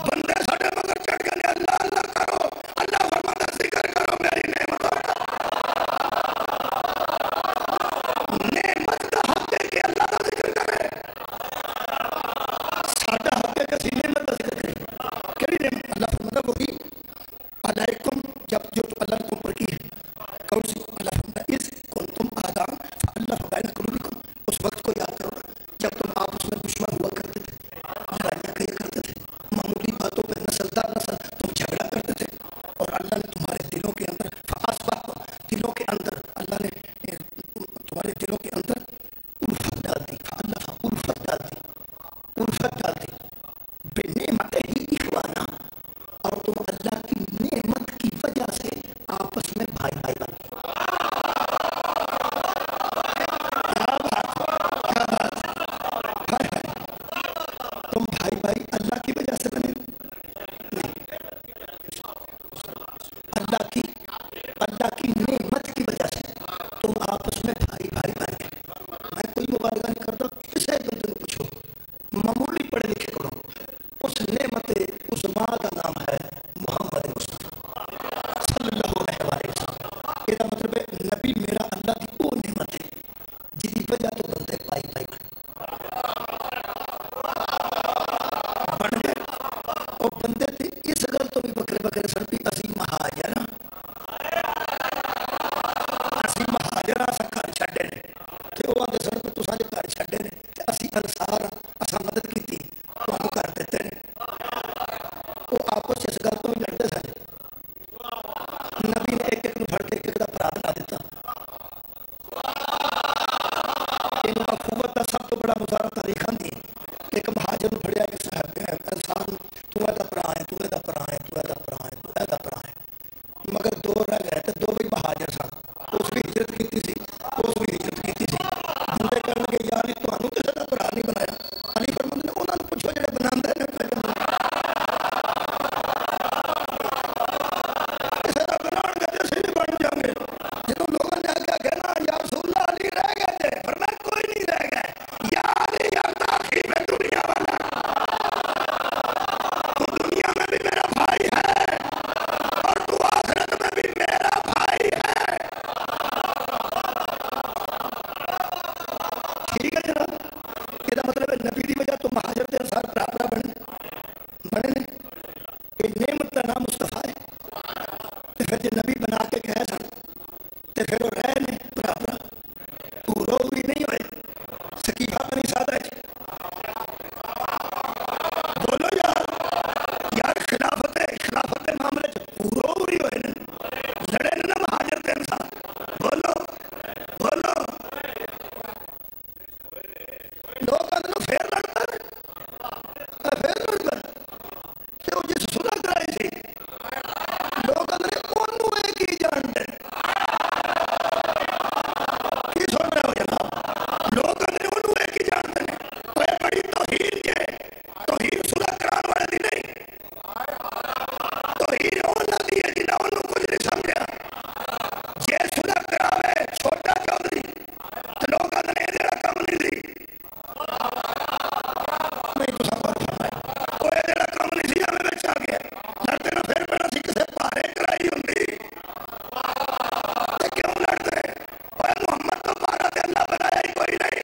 Speaker 1: بندے ساڑھے مگر چڑھ گئے اللہ اللہ کرو اللہ فرماتا ذکر کرو میری نعمت نعمت کا حق ہے کہ اللہ کا ذکر کرے ساڑھا حق ہے کہ نعمت کا ذکر کرے کیڑی نعمت اللہ فرماتا وہی علیکم جب اللہ نے تمہارے دلوں کے اندر دلوں کے اندر اللہ نے تمہارے دلوں کے اندر الفت ڈال دی، الفت ڈال دی بے نعمت ہی اخوانا، اور تم اللہ کی نعمت کی وجہ سے آپس میں بھائی بھائی بن گئے۔ تم بھائی بھائی اللہ کی وجہ سے بنے، اللہ کی نعمت کی وجہ سے تم آپس میں بھائی بھائی بن گئے۔ میں کوئی مبالغہ نہیں کرتا، کسی بندے کو پوچھو، معمولی پڑھے لکھے کرو، اس نعمت اس ماں کا نام ہے محمد مصطفیٰ صلی اللہ علیہ وسلم۔ یہ مطلب ہے نبی میرا اللہ کی وہ نعمت ہے جس کی وجہ تو بندے بھائی بھائی بن گئے۔ وہ بندے تھے اس گل تو بھی بکرے بکرے سن بھی اسی مہاجر اسا گھر چھڈے نے، تے وہ آدھے سن تساں جو گھر چھڈے نے تے اسی انصار اساں مدد کیتی تانوں کر دیتے نے۔ وہ آپس اس گل تو بھی لڑتے سن، نبی نے ایک ایک نو پھڑ کے ایک دا بھرا بنا دیتا۔ انہاں اخوت دا سب تو بڑا مظاہرہ تاریخ آندی، ایک مہاجر نو پھڑیا ایک صاحب انصار نو، تو ادا بھرا ہے، تو ادا بھرا ہے، تو ادا بھرا ہے، تو ادا بھرا ہے، مگر دو رہ گئے تے دو بھی مہاجر سن، اس بھی ہجرت کیتی سی، اس بھی ہجرت کیتی سی۔ بندے کہنے لگے یار تانوں کسے دا بھرا نہیں بنایا؟ علی فرماندے نے انہاں نوں پوچھو جڑے بناندے نے، کسے دا بنان گے تے اسی بھی بن جاؤں گے۔ جدوں لوگوں نے آگے کہ نا یا رسول اللہ علی رہ گئے تھے، فرمایا کوئی نہیں رہ گئے، یا علی یا تاخی میں دنیا والا، تو دنیا میں بھی میرا بھائی ہے اور تو آخرت میں بھی میرا بھائی ہے۔ ٹھیک ہے جناب، یہ مطلب ہے نبی دی وجہ تو مہاجر تے انصار برابر بنے نے۔ یہ نعمت کا نام مصطفیٰ ہے، تے پھر جے نبی بنا کے کہے سن تے پھر وہ رہ نے برابر، پورو بھی نہیں ہوئے۔ سکیفہ بنی سادہ ہے، بولو یار خلافت معاملے چ پورو بھی ہوئے نے، لڑے نے نا مہاجر تے انصار، بولو لوگ اندروں پھر لڑتا ہے، پھر لڑتا ہے کہ وہ جس صلح کرائی سی لوگ اندر انہوں ایک ہی جانتے کی سن رہے ہو جناب، لوگ اندر انہوں ایک ہی جانتے ہیں۔ وہ بڑی توہین کے توہین صلح کران والے دی نہیں، توہین انہوں دی ہے جنہاں انہوں کچھ نہیں سمجھا۔ جے صلح کراوے چھوٹا چودھری تو لوگ اندر یہ جڑا کم نہیں دی، نہیں تو سب وہ یہ جڑا کم نہیں سی ہمیں بچ آ گیا، لڑتے نہ پھر پڑا سی کسے پارے کرائی ہوندی تے کیوں لڑتے؟ اوے محمد تو پارا تے اللہ بنایا ہی کوئی نہیں،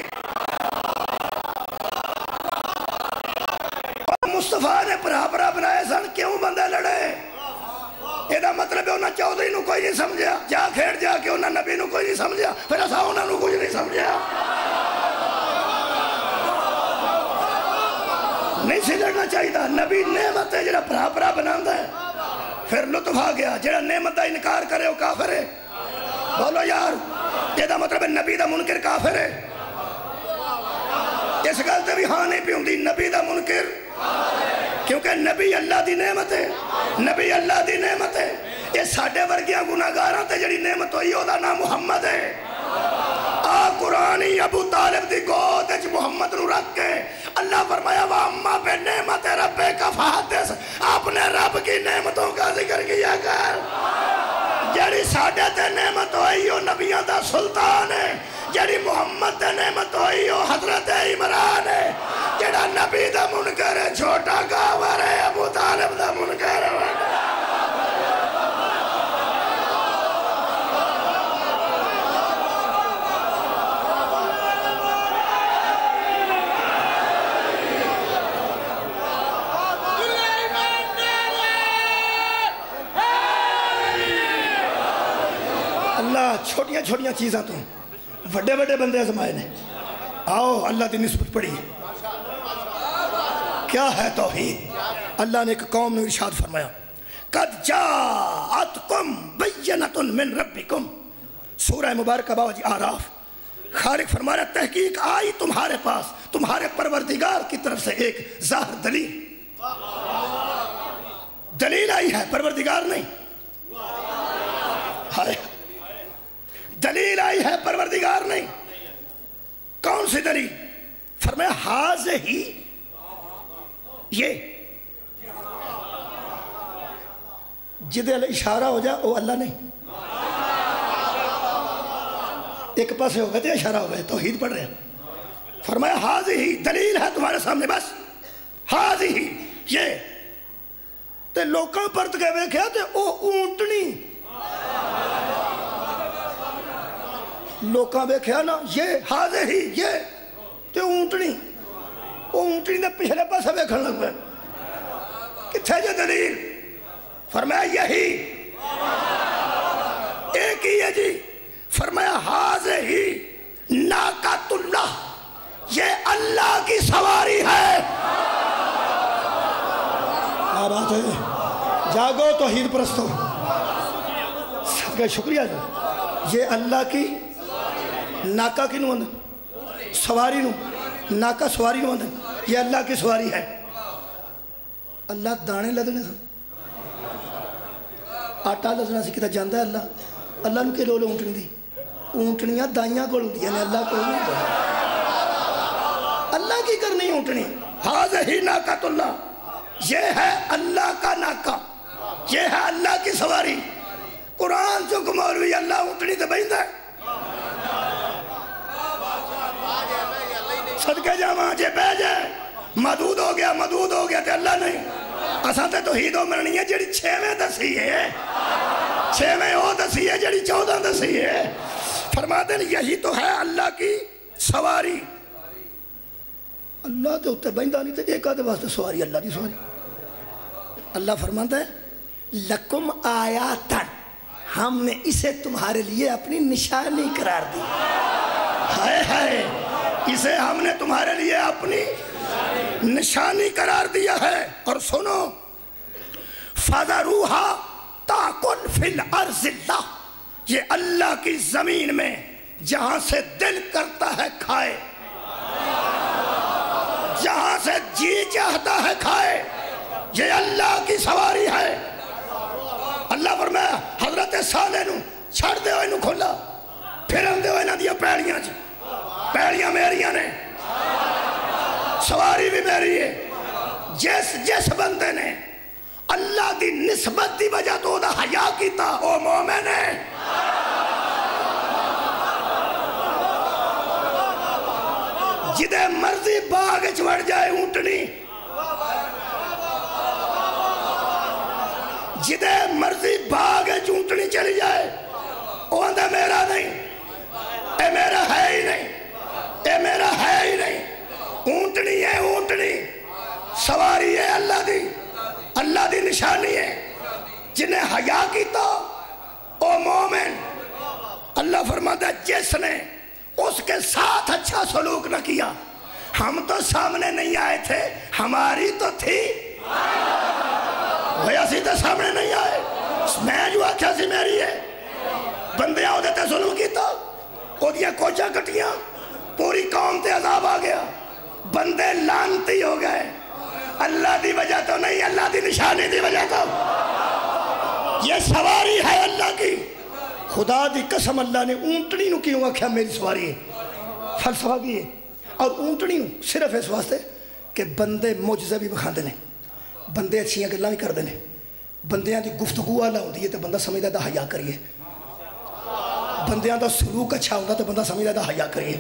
Speaker 1: اور مصطفیٰ نے برابر بنائے سن، کیوں بندے لڑے؟ یہ مطلب ہے انہاں چودھری نو کوئی نہیں سمجھا، جا کھیڑ جا کے انہاں نبی نو کوئی نہیں سمجھا، پھر اساں انہاں نو کچھ نہیں سمجھا، نہیں سی لڑنا چاہیے تھا۔ نبی نعمت ہے جڑا برابر بناندا ہے، پھر لطف آ گیا، جڑا نعمت دا انکار کرے وہ کافر ہے۔ بولو یار، یہ مطلب ہے نبی دا منکر کافر ہے۔ اس گل تے بھی ہاں نہیں پی ہوندی، نبی دا منکر، کیونکہ نبی اللہ دی نعمت ہے، نبی اللہ دی نعمت ہے۔ یہ ساڈے ورگیاں گناہگاراں تے جڑی نعمت ہوئی او دا نام محمد ہے۔ آ قرآن ابو طالب دی گود وچ محمد نو رکھ کے اللہ فرمایا وَأَمَّا بِنِعْمَتِ رَبِّكَ فَحَدِّثْ، اپنے رب کی نعمتوں کا ذکر کیا کر۔ جڑی ساڈے تے نعمت ہوئی او نبیاں دا سلطان ہے، جڑی محمد تے نعمت ہوئی او حضرت عمران ہے، جڑا نبی دا منکر ہے چھوٹا کافر ہے، ابو طالب دا منکر ہے۔ اللہ چھوٹیاں چھوٹیاں چیزاں تو بڑے بڑے بندے آزمائے نے۔ آؤ اللہ دی نسبت پڑھی، کیا ہے توحید؟ اللہ نے ایک قوم نے ارشاد فرمایا قد جاءتکم بینۃ من ربکم، سورہ مبارکہ باوجی آراف۔ خالق فرما رہا تحقیق آئی تمہارے پاس تمہارے پروردگار کی طرف سے ایک ظاہر دلیل آئی ہے، پروردگار نہیں، دلیل آئی ہے، پروردگار نہیں۔ کون سی دلیل؟ فرمایا ہاذہ، یہ جدے اشارہ ہو جائے وہ اللہ نہیں، ایک پاسے ہو گئے تھے اشارہ ہو گئے، توحید پڑھ رہے ہیں۔ فرمایا ہاذہ، دلیل ہے تمہارے سامنے، بس ہاذہ یہ تے لوکاں پرت کے ویکھیا تے او اونٹنی، لوکاں ویکھیا نا یہ ہاذہ یہ تے اونٹنی، او اونٹنی دے پچھلے پاسے ویکھن لگ پئے، کتھے جو دلیل؟ فرمایا یہی ایک ہی ہے جی۔ فرمایا ہاذہ ناقۃ اللہ، یہ اللہ کی سواری ہے۔ کیا بات ہے، جاگو توحید پرستو، صدقہ شکریہ جو یہ اللہ کی ناکہ کی نو اندر سواری نو، ناکہ سواری نو اندر، یہ اللہ کی سواری ہے۔ اللہ دانے لدنے تھا، آٹا لدنا سی کتا جاندہ ہے اللہ، اللہ نو کے لولے اونٹنی دی، اونٹنیاں دائیاں کو لوں دی، یعنی اللہ کو نہیں دیا، اللہ کی کرنی اونٹنی۔ ہاذہ ناقۃ اللہ، یہ ہے اللہ کا ناکہ، یہ ہے اللہ کی سواری۔ قرآن جو کہ مولوی اللہ اونٹنی تے بیندہ ہے، صدقے جاواں جے بے جائے مدود ہو گیا تے اللہ نہیں۔ اساں تے توحید او مننی ہے جڑی 6ویں دسی ہے، 6ویں او دسی ہے جڑی 14 دسی ہے۔ فرما دیں یہی تو ہے اللہ کی سواری۔ اللہ تے اتے بیندہ نہیں تے ایک آدھے واسطے سواری، اللہ کی سواری۔ اللہ فرماتا ہے لکم آیاتن، ہم نے اسے تمہارے لیے اپنی نشانی قرار دی، ہائے ہائے، اسے ہم نے تمہارے لیے اپنی نشانی قرار دیا ہے۔ اور سنو، فَذَرُوهَا تَأْكُلْ فِي الْأَرْضِ اللَّهِ، یہ اللہ کی زمین میں جہاں سے دل کرتا ہے کھائے، جہاں سے جی چاہتا ہے کھائے، یہ اللہ کی سواری ہے۔ اللہ فرمایا حضرت صالح نو چھڑ دے ہوئے نو کھولا، پھر ہم دے ہوئے نہ دیا پیڑیاں جی، پیڑیاں میریاں نے، سواری بھی میری ہے۔ جس بندے نے اللہ دی نسبت دی وجہ تو دا حیا کیتا او مومن ہے۔ جدے مرضی باغ چڑھ جائے اونٹنی، جدے مرضی باغ اونٹنی چلی جائے، وہ آندھا میرا نہیں، اے میرا ہے ہی نہیں، اے میرا ہے ہی نہیں۔ اونٹنی ہے، اونٹنی سواری ہے اللہ دی، اللہ دی نشانی ہے۔ جنہیں حیا کیتا او مومن، اللہ فرماتا ہے جس نے اس کے ساتھ اچھا سلوک نہ کیا، ہم تو سامنے نہیں آئے تھے، ہماری تو تھی، بھئی اسی تو سامنے نہیں آئے، میں جو آکھا سی میری ہے، بندیاں ہو دیتے سلوک کیتا، او دیا کوچا کٹیاں، پوری قوم تے عذاب آ گیا، بندے لانتی ہو گئے، اللہ دی وجہ تو نہیں، اللہ دی نشانی دی وجہ تو۔ یہ سواری ہے اللہ کی۔ خدا دی قسم اللہ نے اونٹنی نو کیوں آکھیا میری سواری ہے، فلسفہ کی ہے، اور اونٹنی نو صرف اس واسطے کہ بندے معجزے بھی بکھاندے نے، بندے اچھیاں گلاں بھی کردے نے، بندیاں دی گفتگو اعلیٰ ہوندی ہے تو بندہ سمجھدا دا حیا کریے، بندیاں دا سلوک اچھا ہوندہ تو بندہ سمجھدا دا حیا کریے۔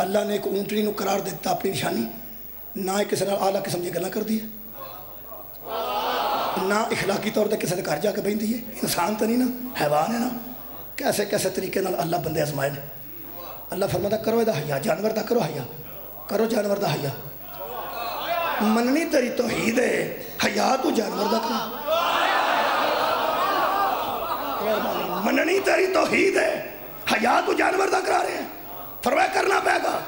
Speaker 1: اللہ نے ایک اونٹنی نو قرار دیتا اپنی نشانی، نہ کسی نے اعلیٰ قسم کی گلاں کر دی ہے، نہ اخلاقی طور پر کسی نے گھر جا کے بہن دی ہے، انسان تو نہیں نا، حیوان ہے نا، کیسے کیسے طریقے نال اللہ بندے آزمائے نے۔ اللہ فرماتا کرو دا حیا، جانور دا کرو حیا، کرو جانور دا حیا، مننی تیری توحید ہے، حیا تو جانور دا کرو، مننی تیری توحید ہے، حیا تو جانور دا کرا رہے ہیں۔ فرمایا کرنا پائے گا،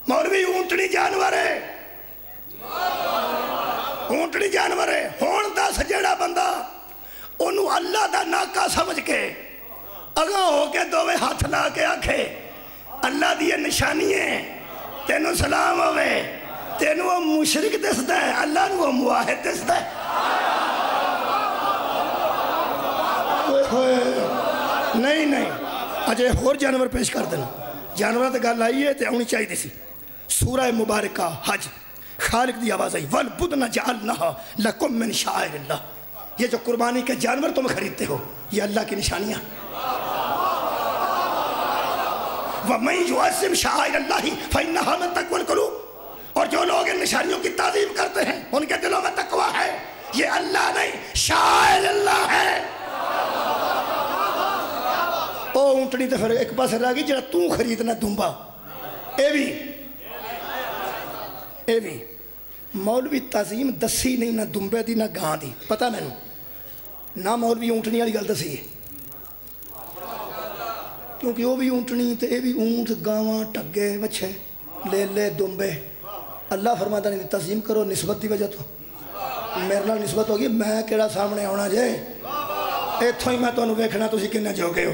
Speaker 1: مولوی اونٹنی جانور ہے، اونٹنی جانور ہے، ہون دس جڑا بندہ انہوں اللہ دا ناکا سمجھ کے اگاں ہو کے دووے ہاتھ لا کے آکھے اللہ دی نشانی ہے تینوں سلام ہوئے تینوں وہ مشرک دستا ہے اللہ نو وہ موحد دستا ہے نہیں نہیں اجے اور جانور پیش کر دینا جانورہ تے گل آئی ہے تے ہونی چاہیے دی سی سورہ مبارکہ حج خالق دی آواز آئی وَالْبُدْنَ جَعَلْنَهَا لَكُمْ مِنْ شَعَائِرِ اللَّهِ یہ جو قربانی کے جانور تم خریدتے ہو یہ اللہ کی نشانیاں وَمَنْ يُعَظِّمْ شَعَائِرَ اللَّهِ فَإِنَّهَا مِنْ تَقْوَى الْقُلُوبِ اور جو لوگ ان نشانیوں کی تعظیم کرتے ہیں ان کے دلوں میں تقوی ہے یہ اللہ نہیں شاعر اللہ ہے او اونٹنی تے پھر ایک پاس رہ گئی جڑا تو خریدنا دنبا اے بھی مولوی تعظیم دسی نہیں نہ دنبے دی نہ گاں دی پتہ میں نہ مولوی اونٹنی والی گل دسی ہے کیونکہ وہ بھی اونٹنی تے اے بھی اونٹ گاواں ٹگے وچھے لے لے دنبے اللہ فرماتا نہیں تعظیم کرو نسبت دی وجہ تو میرے نال نسبت ہوگی میں کیڑا سامنے آنا جے ایتھوں ہی میں تو انہوں ویکھنا تو اسی کنے جو گئے ہو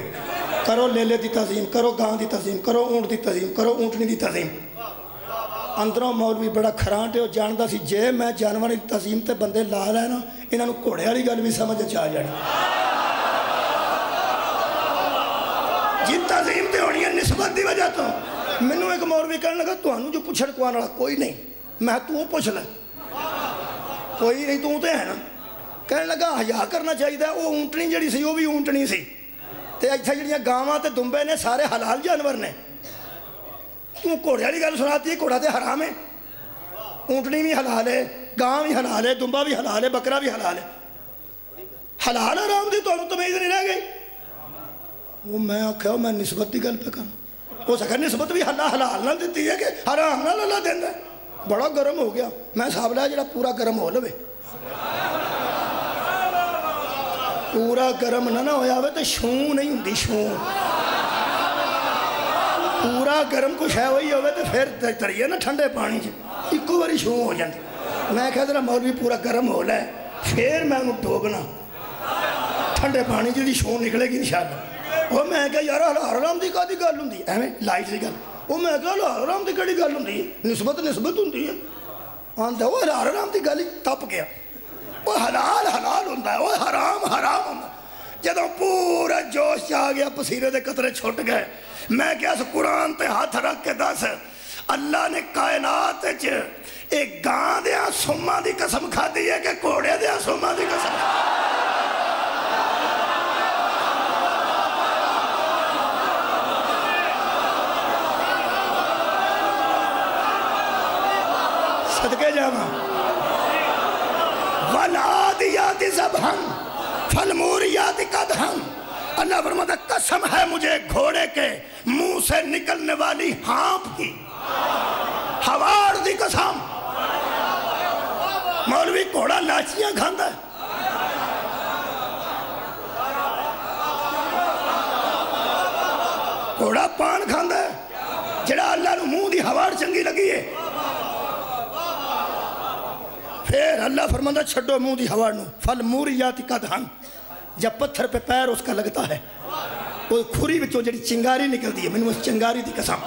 Speaker 1: کرو لے لے دی تعظیم کرو گاں دی تعظیم کرو اونٹ دی تعظیم کرو اونٹنی دی تعظیم اندروں مولوی بڑا کھرانٹے ہو جاندہ سی جے میں جانور دی تعظیم تے بندے لا لینا انہاں نو گھوڑے والی گل بھی سمجھ چاہ جانی جی تعظیم تے ہونی ہے نسبت دی وجہ تو منو ایک مولوی کہنے لگا تو انہوں جو پوچھڑ کو آنا کوئی نہیں میں تو پوچھ لے کوئی نہیں تو تے ہے نا کہنے لگا حیا کرنا چاہیے وہ اونٹنی جڑی سی وہ بھی اونٹنی سی تے ایتھے جڑیاں گاواں تے دنبے نے سارے حلال جانور نے تو گھوڑے والی گل سناتی ہے گھوڑا تے حرام ہے اونٹنی بھی حلال ہے گاں بھی حلال ہے دنبا بھی حلال ہے بکرا بھی حلال ہے حلال حرام دی تو تمیز نہیں رہ گئی وہ میں آکھا میں نسبت دی گل پہ کروں ہو سکا نسبت بھی حلال نہ دیتی ہے کہ حرام نہ اللہ دیندہ ہے بڑا گرم ہو گیا میں صاحب لیا جڑا پورا گرم ہو لوے پورا گرم نہ ہویا ہوئے تو شون نہیں ہوں دی شون پورا گرم کچھ ہے وہی ہوئے تو پھر تریے نا ٹھنڈے پانی جی ایکو باری شون ہو جاندی میں کہا ذرا مولوی پورا گرم ہو لائے پھر میں انہوں ڈوگنا ٹھنڈے پانی جی شون نکلے گی انشاءاللہ وہ میں کہا یار حرام دی کا دی گل ہوں دی ایویں لائٹ دی گل وہ میں کہا حرام دی کڑی گل ہوں دی نسبت ہوں دی آندھا وہ حرام دی گل تپ گیا وہ حلال ہوں دا وہ حرام ہوں دا جدوں پورا جوش جا گیا پسیرے دے قطرے چھوٹ گئے میں کیا اس قرآن تے ہاتھ رکھ کے دس اللہ نے کائنات ایک گاں دیا سما دی قسم کھا دی ہے کہ کوڑے دیا سما دی قسم صدقے جاما والعادیات ضبحاً فالموریات قدحاً اللہ فرماتا قسم ہے مجھے گھوڑے کے منہ سے نکلنے والی ہانپ کی ہوار دی قسم مولوی گھوڑا لاچیاں کھاندا ہے گھوڑا پان کھاندا ہے جڑا اللہ نو منہ دی ہوار چنگی لگی ہے پھر اللہ فرماتا چھڑو منہ دی ہوار نو فالموریات قدحاً جب پتھر پہ پیر اس کا لگتا ہے وہ کھوری بچوں جڑی چنگاری نکلتی ہے میں نے اس چنگاری دی قسم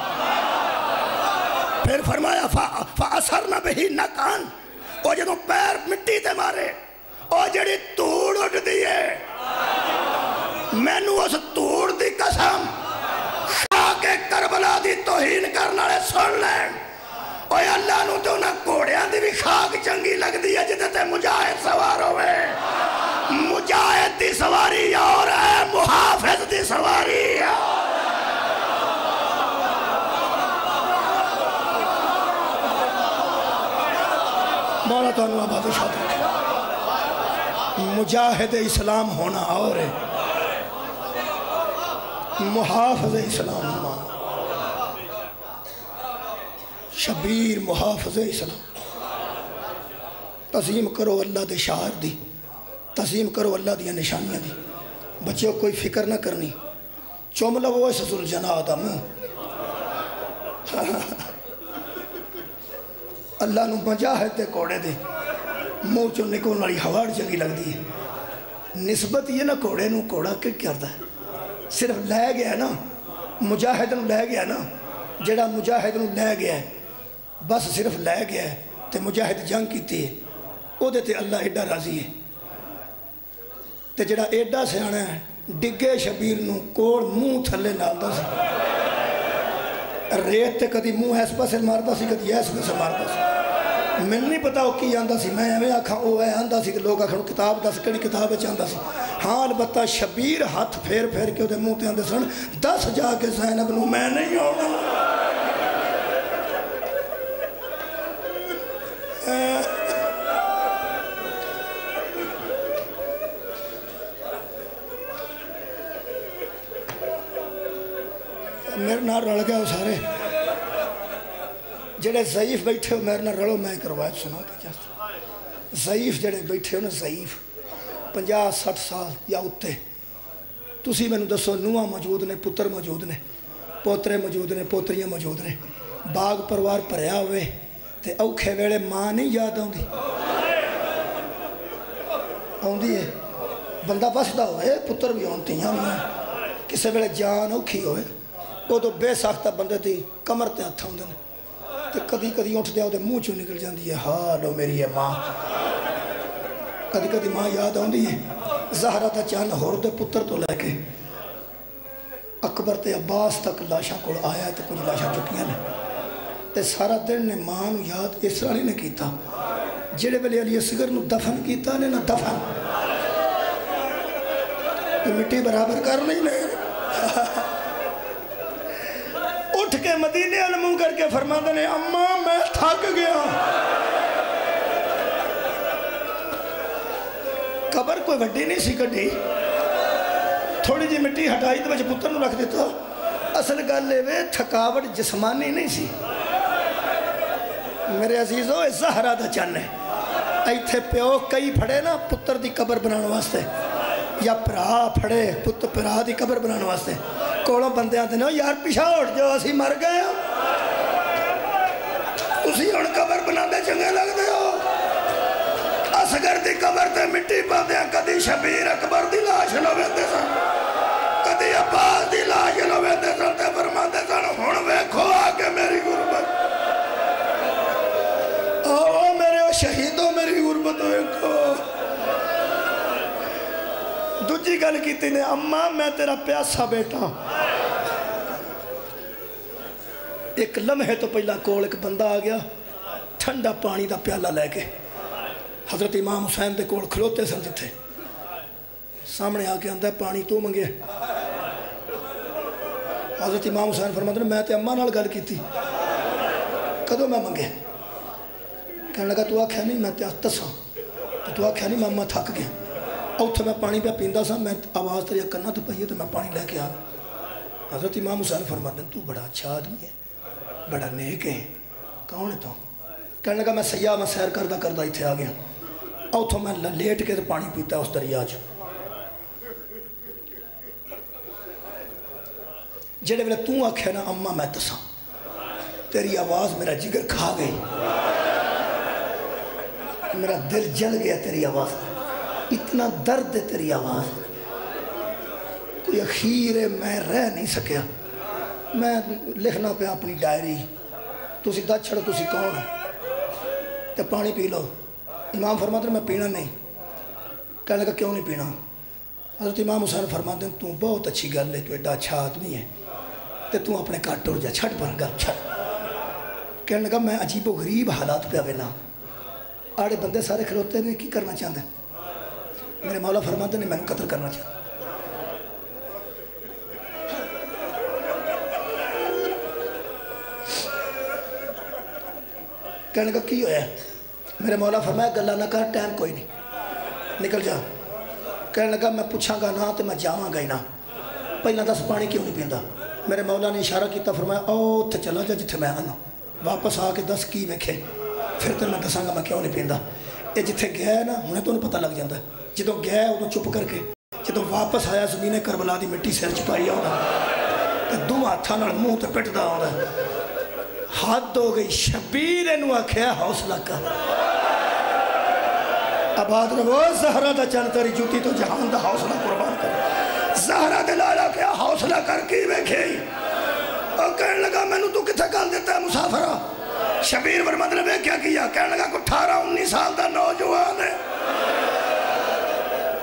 Speaker 1: پھر فرمایا فَأَثَرْنَ بِهِ نَقَانِ وہ جدوں پیر مٹی تے مارے وہ جڑی توڑ اٹھ دیئے میں نے اس توڑ دی قسم خاک کربلا دی توہین کرنا لے سن لین اوہ اللہ نو تو نہ کوڑیاں دی بھی خاک چنگی لگ دیا جتے تے مجاہد سوار ہوئے مجاہد دی سواری اور ہے محافظ دی سواری مولا تو انہوں آباد شاہد رکھے مجاہد اسلام ہونا اور ہے محافظ اسلام ہونا شبیر محافظ اسلام تعظیم کرو اللہ دے شعار دی تعظیم کرو اللہ دیا نشانیاں دی بچے کوئی فکر نہ کرنی چوم لو وہ اس ذوالجناح دا منہ اللہ نو مجاہد دے کوڑے دے منہ چو نکلنے والی ہوار چنگی لگ دی ہے نسبت یہ نا گھوڑے نو گھوڑا کی کرتا ہے صرف لے گیا نا مجاہد نو لے گیا نا جڑا مجاہد نو لے گیا ہے بس صرف لے گیا ہے تے مجاہد جنگ کیتی ہے او دیتے اللہ ایڈا راضی ہے تے جڑا ایڈا سیانا ہے ڈگے شبیر نو کوڑ منہ تھلے نالدا سی ریت تے کدی منہ ایس پاسے ماردا سی کدی ایس پاسے ماردا سی میں نہیں پتا وہ کی آندا سی میں ایویں آکھاں او ہے آندا سی کہ لوگ آکھن کتاب دس کیڑی کتاب وچ آندا سی ہاں البتہ شبیر ہاتھ پھیر پھیر کے اودے منہ تے آندے سن دس جا کے زینب نو میں نہیں آنا میرے نال رل گیا وہ سارے جڑے ضعیف بیٹھے ہو میرے نال رلو میں ایک روایت سنا کے چاہتا ضعیف جڑے بیٹھے ہو نا ضعیف 50-60 سال یا اتے تسی میں دسو نوہاں موجود نے پتر موجود نے پوترے موجود نے پوتریاں موجود نے باغ پروار پریا ہوئے تے اوکھے ویلے ماں نہیں یاد آؤندی آؤندی ہے بندہ بسدا ہوئے پتر بھی آؤندیاں ہوئے کسے ویلے جان اوکھی ہوئے وہ تو بے ساختہ بندے تھی کمر تے ہتھ ہوندے نے تے کدی کدی اٹھ دیا وہ منہ چوں نکل جاندی ہے ہالو میری ہے ماں کدی کدی ماں یاد آندی ہے زہرا تا چند ہور دے پتر تو لے کے اکبر تے عباس تک لاشاں کو آیا تے کچھ لاشاں چکیاں نے تے سارا دن نے ماں نو یاد اس طرح نہیں کیتا جڑے ویلے علی اصغر نو دفن کیتا نے نہ دفن تو مٹی برابر کر نہیں نے اٹھ کے مدینے علموں کر کے فرماتے نے اماں میں تھک گیا قبر کوئی وڈی نہیں سی کڈی تھوڑی جی مٹی ہٹائی تو بچے پتر نو رکھ دیتا اصل گل لے وے تھکاوٹ جسمانی نہیں سی میرے عزیزو اے زہرا دا چن ہے ایتھے پیو کئی پھڑے نا پتر دی قبر بنانے واسطے یا پرا پھڑے پتر پرا دی قبر بنانے واسطے کوڑوں بندے آتے ہیں یار پیچھا اٹھ جو اسی مر گئے ہو اسی ان قبر بنا دے چنگے لگ دے ہو اصغر دی قبر تے مٹی پا دیا کدی شبیر اکبر دی لاش نہ ویندے سن کدی عباس دی لاش نہ ویندے سن تے فرما دے سن ہن ویکھو آگے میری غربت آؤ میرے شہیدوں میری غربت ویکھو دوجی گل کیتی نے اماں میں تیرا پیاسا بیٹا ایک لمحے تو پہلا کول ایک بندہ آ گیا ٹھنڈا پانی دا پیالہ لے کے حضرت امام حسین دے کول کھلوتے سن جتھے سامنے آ کے آندا ہے پانی تو منگے حضرت امام حسین فرماتے ہیں میں تے اماں نال گل کیتی کدوں میں منگے کہنے لگا تو آکھیا نہیں میں تے دساں تو آکھیا نہیں میں اماں تھک گیا اوتھے میں پانی پہ پیندا سا میں آواز تیری کرنا تو پئی تو میں پانی لے کے آ حضرت امام حسین فرماتے ہیں تو بڑا اچھا آدمی ہے بڑا نیک ہے کون ہے تو کہنے لگا میں سیاح میں سیر کردہ اتھے آ گیا اوتھوں میں لیٹ کے تو پانی پیتا اس دریا چ جڑے ویلے تو آکھے نا اماں میں تساں تیری آواز میرا جگر کھا گئی میرا دل جل گیا تیری آواز اتنا درد ہے تیری آواز کوئی اخیر ہے میں رہ نہیں سکیا میں لکھنا پہ اپنی ڈائری تسی دا چھڑو تسی کون ہے تے پانی پی لو امام فرماتے ہیں میں پینا نہیں کہنے لگا کیوں نہیں پینا حضرت امام حسین فرماتے ہیں تو بہت اچھی گل ہے تو ایڈا اچھا آدمی ہے تے تو اپنے کاٹ ٹر جا چھٹ پر گل چھٹ کہنے لگا میں عجیب و غریب حالات پہ آوے نا آڑے بندے سارے کھلوتے ہیں کی کرنا چاہتے ہیں میرے مولا فرماتے ہیں میں نے قتل کرنا چاہتا کہنے کا کی ہویا ہے میرے مولا فرمایا گلہ نہ کہا ٹائم کوئی نہیں نکل جا کہنے لگا میں پوچھاں گا نا تو میں جاواں گا ہی نا پہلا دس پانی کیوں نہیں پیندا میرے مولا نے اشارہ کیتا فرمایا او تے چلا جا جتھے میں آنا واپس آ کے دس کی ویکھے پھر تو میں دساں گا میں کیوں نہیں پیندا یہ جتھے گیا ہے نا انہیں تو انہیں پتہ لگ جاتا ہے جدوں گیا ہے انہوں چپ کر کے جدوں واپس آیا زمین کربلا دی مٹی سر چپائی آنا تے دو ہاتھاں نال منہ تے پٹدا آنا حد ہو گئی شبیر انہوں آکھیا حوصلہ کر آباد رہو زہرا دا چن تیری جوتی تو جہان دا حوصلہ قربان کر زہرا دلالا کیا حوصلہ کر کی ویکھے اور کہنے لگا میں نے تو کتھے کال دیتا ہے مسافرہ شبیر ورمد نے کیا کیا کہنے لگا کو 18-19 سال دا نوجوان ہے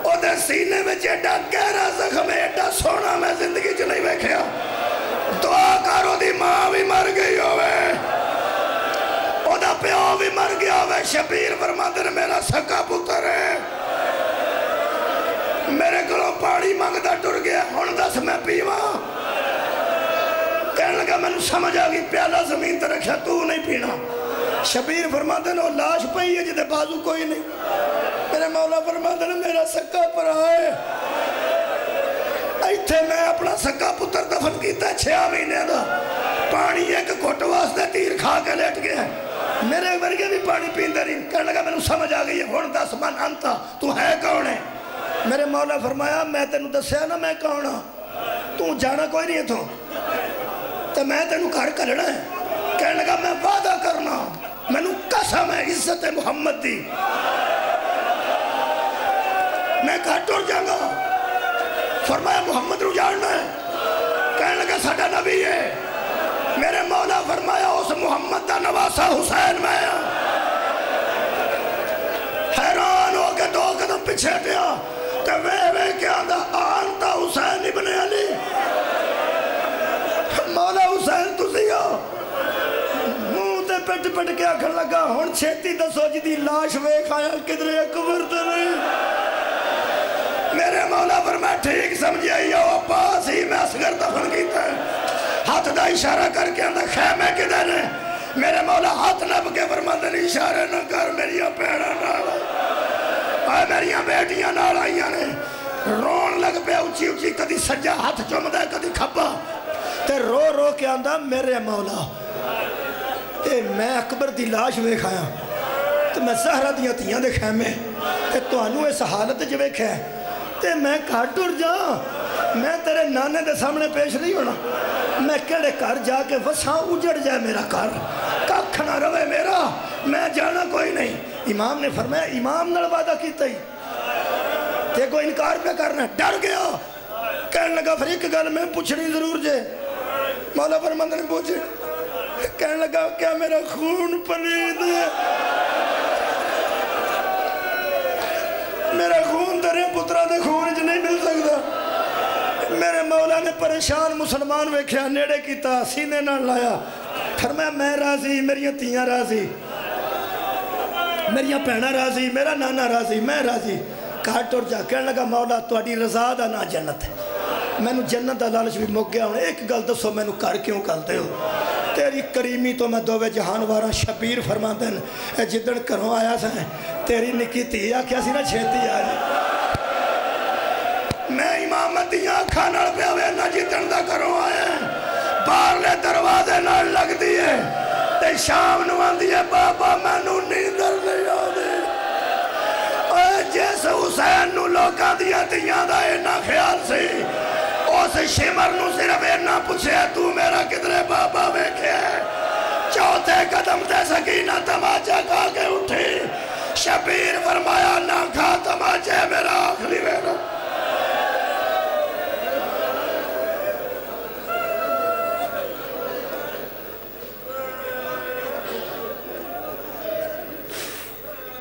Speaker 1: او دے سینے میں ایڈا گہرا زخم ہے ایڈا سونا میں زندگی چ نہیں ویکھیا دعا کرو دی ماں بھی مر گئی ہوئے او دا پیو بھی مر گیا ہوئے شبیر ورمد نے میرا سکا پتر ہے میرے کلوں پاڑی مانگتا ٹر گیا ہن دس میں پیواں کہنے لگا میں نے سمجھ آگئی پیالہ زمین تے رکھا تو نہیں پینا شبیر فرماتے ہیں لاش پئی ہے جدے بازو کوئی نہیں میرے مولا فرماتے ہیں میرا سکا پر آئے ایتھے میں اپنا سکا پتر دفن کیتا ہے 6 مہینے دا پانی ایک گھٹ واسطے تیر کھا کے لیٹ گیا میرے ورگے بھی پانی پیندے نہیں کہنے لگا میں نے سمجھ آگئی ہے ہن دس من انتا تو ہے کون ہے میرے مولا فرمایا میں تینوں دسیا نا میں کون ہاں تو جانا کوئی نہیں ہے تو تو میں تینوں گھر کھلنا ہے کہنے لگا میں وعدہ کرنا میں نے قسم ہے عزت محمد دی میں گھر ٹر جاؤں گا فرمایا محمد رو جاننا ہے کہنے لگا ساڈا نبی ہے میرے مولا فرمایا اس محمد دا نواسا حسین میں حیران ہو کے 2 قدم پیچھے دیا کہ وے کیا دا آنتا حسین ابن علی مولا حسین تو سیا منہ تے پٹ پٹ کے آکھن لگا ہن چھیتی دسو جدی لاش ویکھ آیا کدھر اکبر تے نہیں میرے مولا فرمایا ٹھیک سمجھے یا عباس ہی میں اصغر دفن کیتا ہے ہاتھ دا اشارہ کر کے اندر خیمے کدھر ہے میرے مولا ہاتھ نب کے فرماتے ہیں اشارے نہ کر میریاں پیڑا نال آئے میریاں بیٹیاں نال آئیاں نے رون لگ پہ اچھی اچھی کدی سجا ہاتھ چمدہ ہے کدی کھپا تے رو رو کے آندہ میرے مولا تے میں اکبر دی لاش ویکھ آیا تے میں زہرا دیاں تیاں دے خیمے تے تو انو اس حالت جو ویکھ ہے تے میں کھاٹ ٹر جا میں تیرے نانے دے سامنے پیش نہیں ہونا میں کہڑے کار جا کے وساں اجڑ جائے میرا کار کاکھ نہ روے میرا میں جانا کوئی نہیں امام نے فرمایا امام نال وعدہ کیتا ہی تے کو انکار پہ کرنا ڈر گیا کہنے لگا پھر ایک گل میں پوچھنی ضرور جے مولا فرماندہ نے پوچھے کہنے لگا کیا میرا خون پلید ہے میرا خون تیرے پترہ دے خون جو نہیں مل سکتا میرے مولا نے پریشان مسلمان ویکھیا نیڑے کیتا سینے نہ لایا فرمایا میں راضی میریاں تیاں راضی میریاں پہنا راضی میرا نانا راضی میں راضی کھاٹ ٹر جا کہنے لگا مولا تواڈی رضا دا نا جنت ہے میں نے جنت دا لالچ بھی مک گیا ہوں ایک گل دسو میں نے کر کیوں کلتے ہو تیری کریمی تو میں دووے جہان وارا شبیر فرما دن اے جدڑ کروں آیا سائیں تیری نکی تیا کیا سی نا چھیتی آج میں امامتیاں کھانڑ پہ ہوئے نہ جدڑ دا کروں آیا باہر لے دروازے نہ لگ دیئے تے شام نوان دیئے بابا میں نو نیندر نہیں آدھے جیسے حسین نو لوکا دیا تیاں دا اینا خیال سی اس شمر نو صرف اینا پوچھے تو میرا کدرے بابا بیکھے چوتھے قدم تے سکینہ تماچہ کھا کے اٹھے شبیر فرمایا نہ کھا تماچے میرا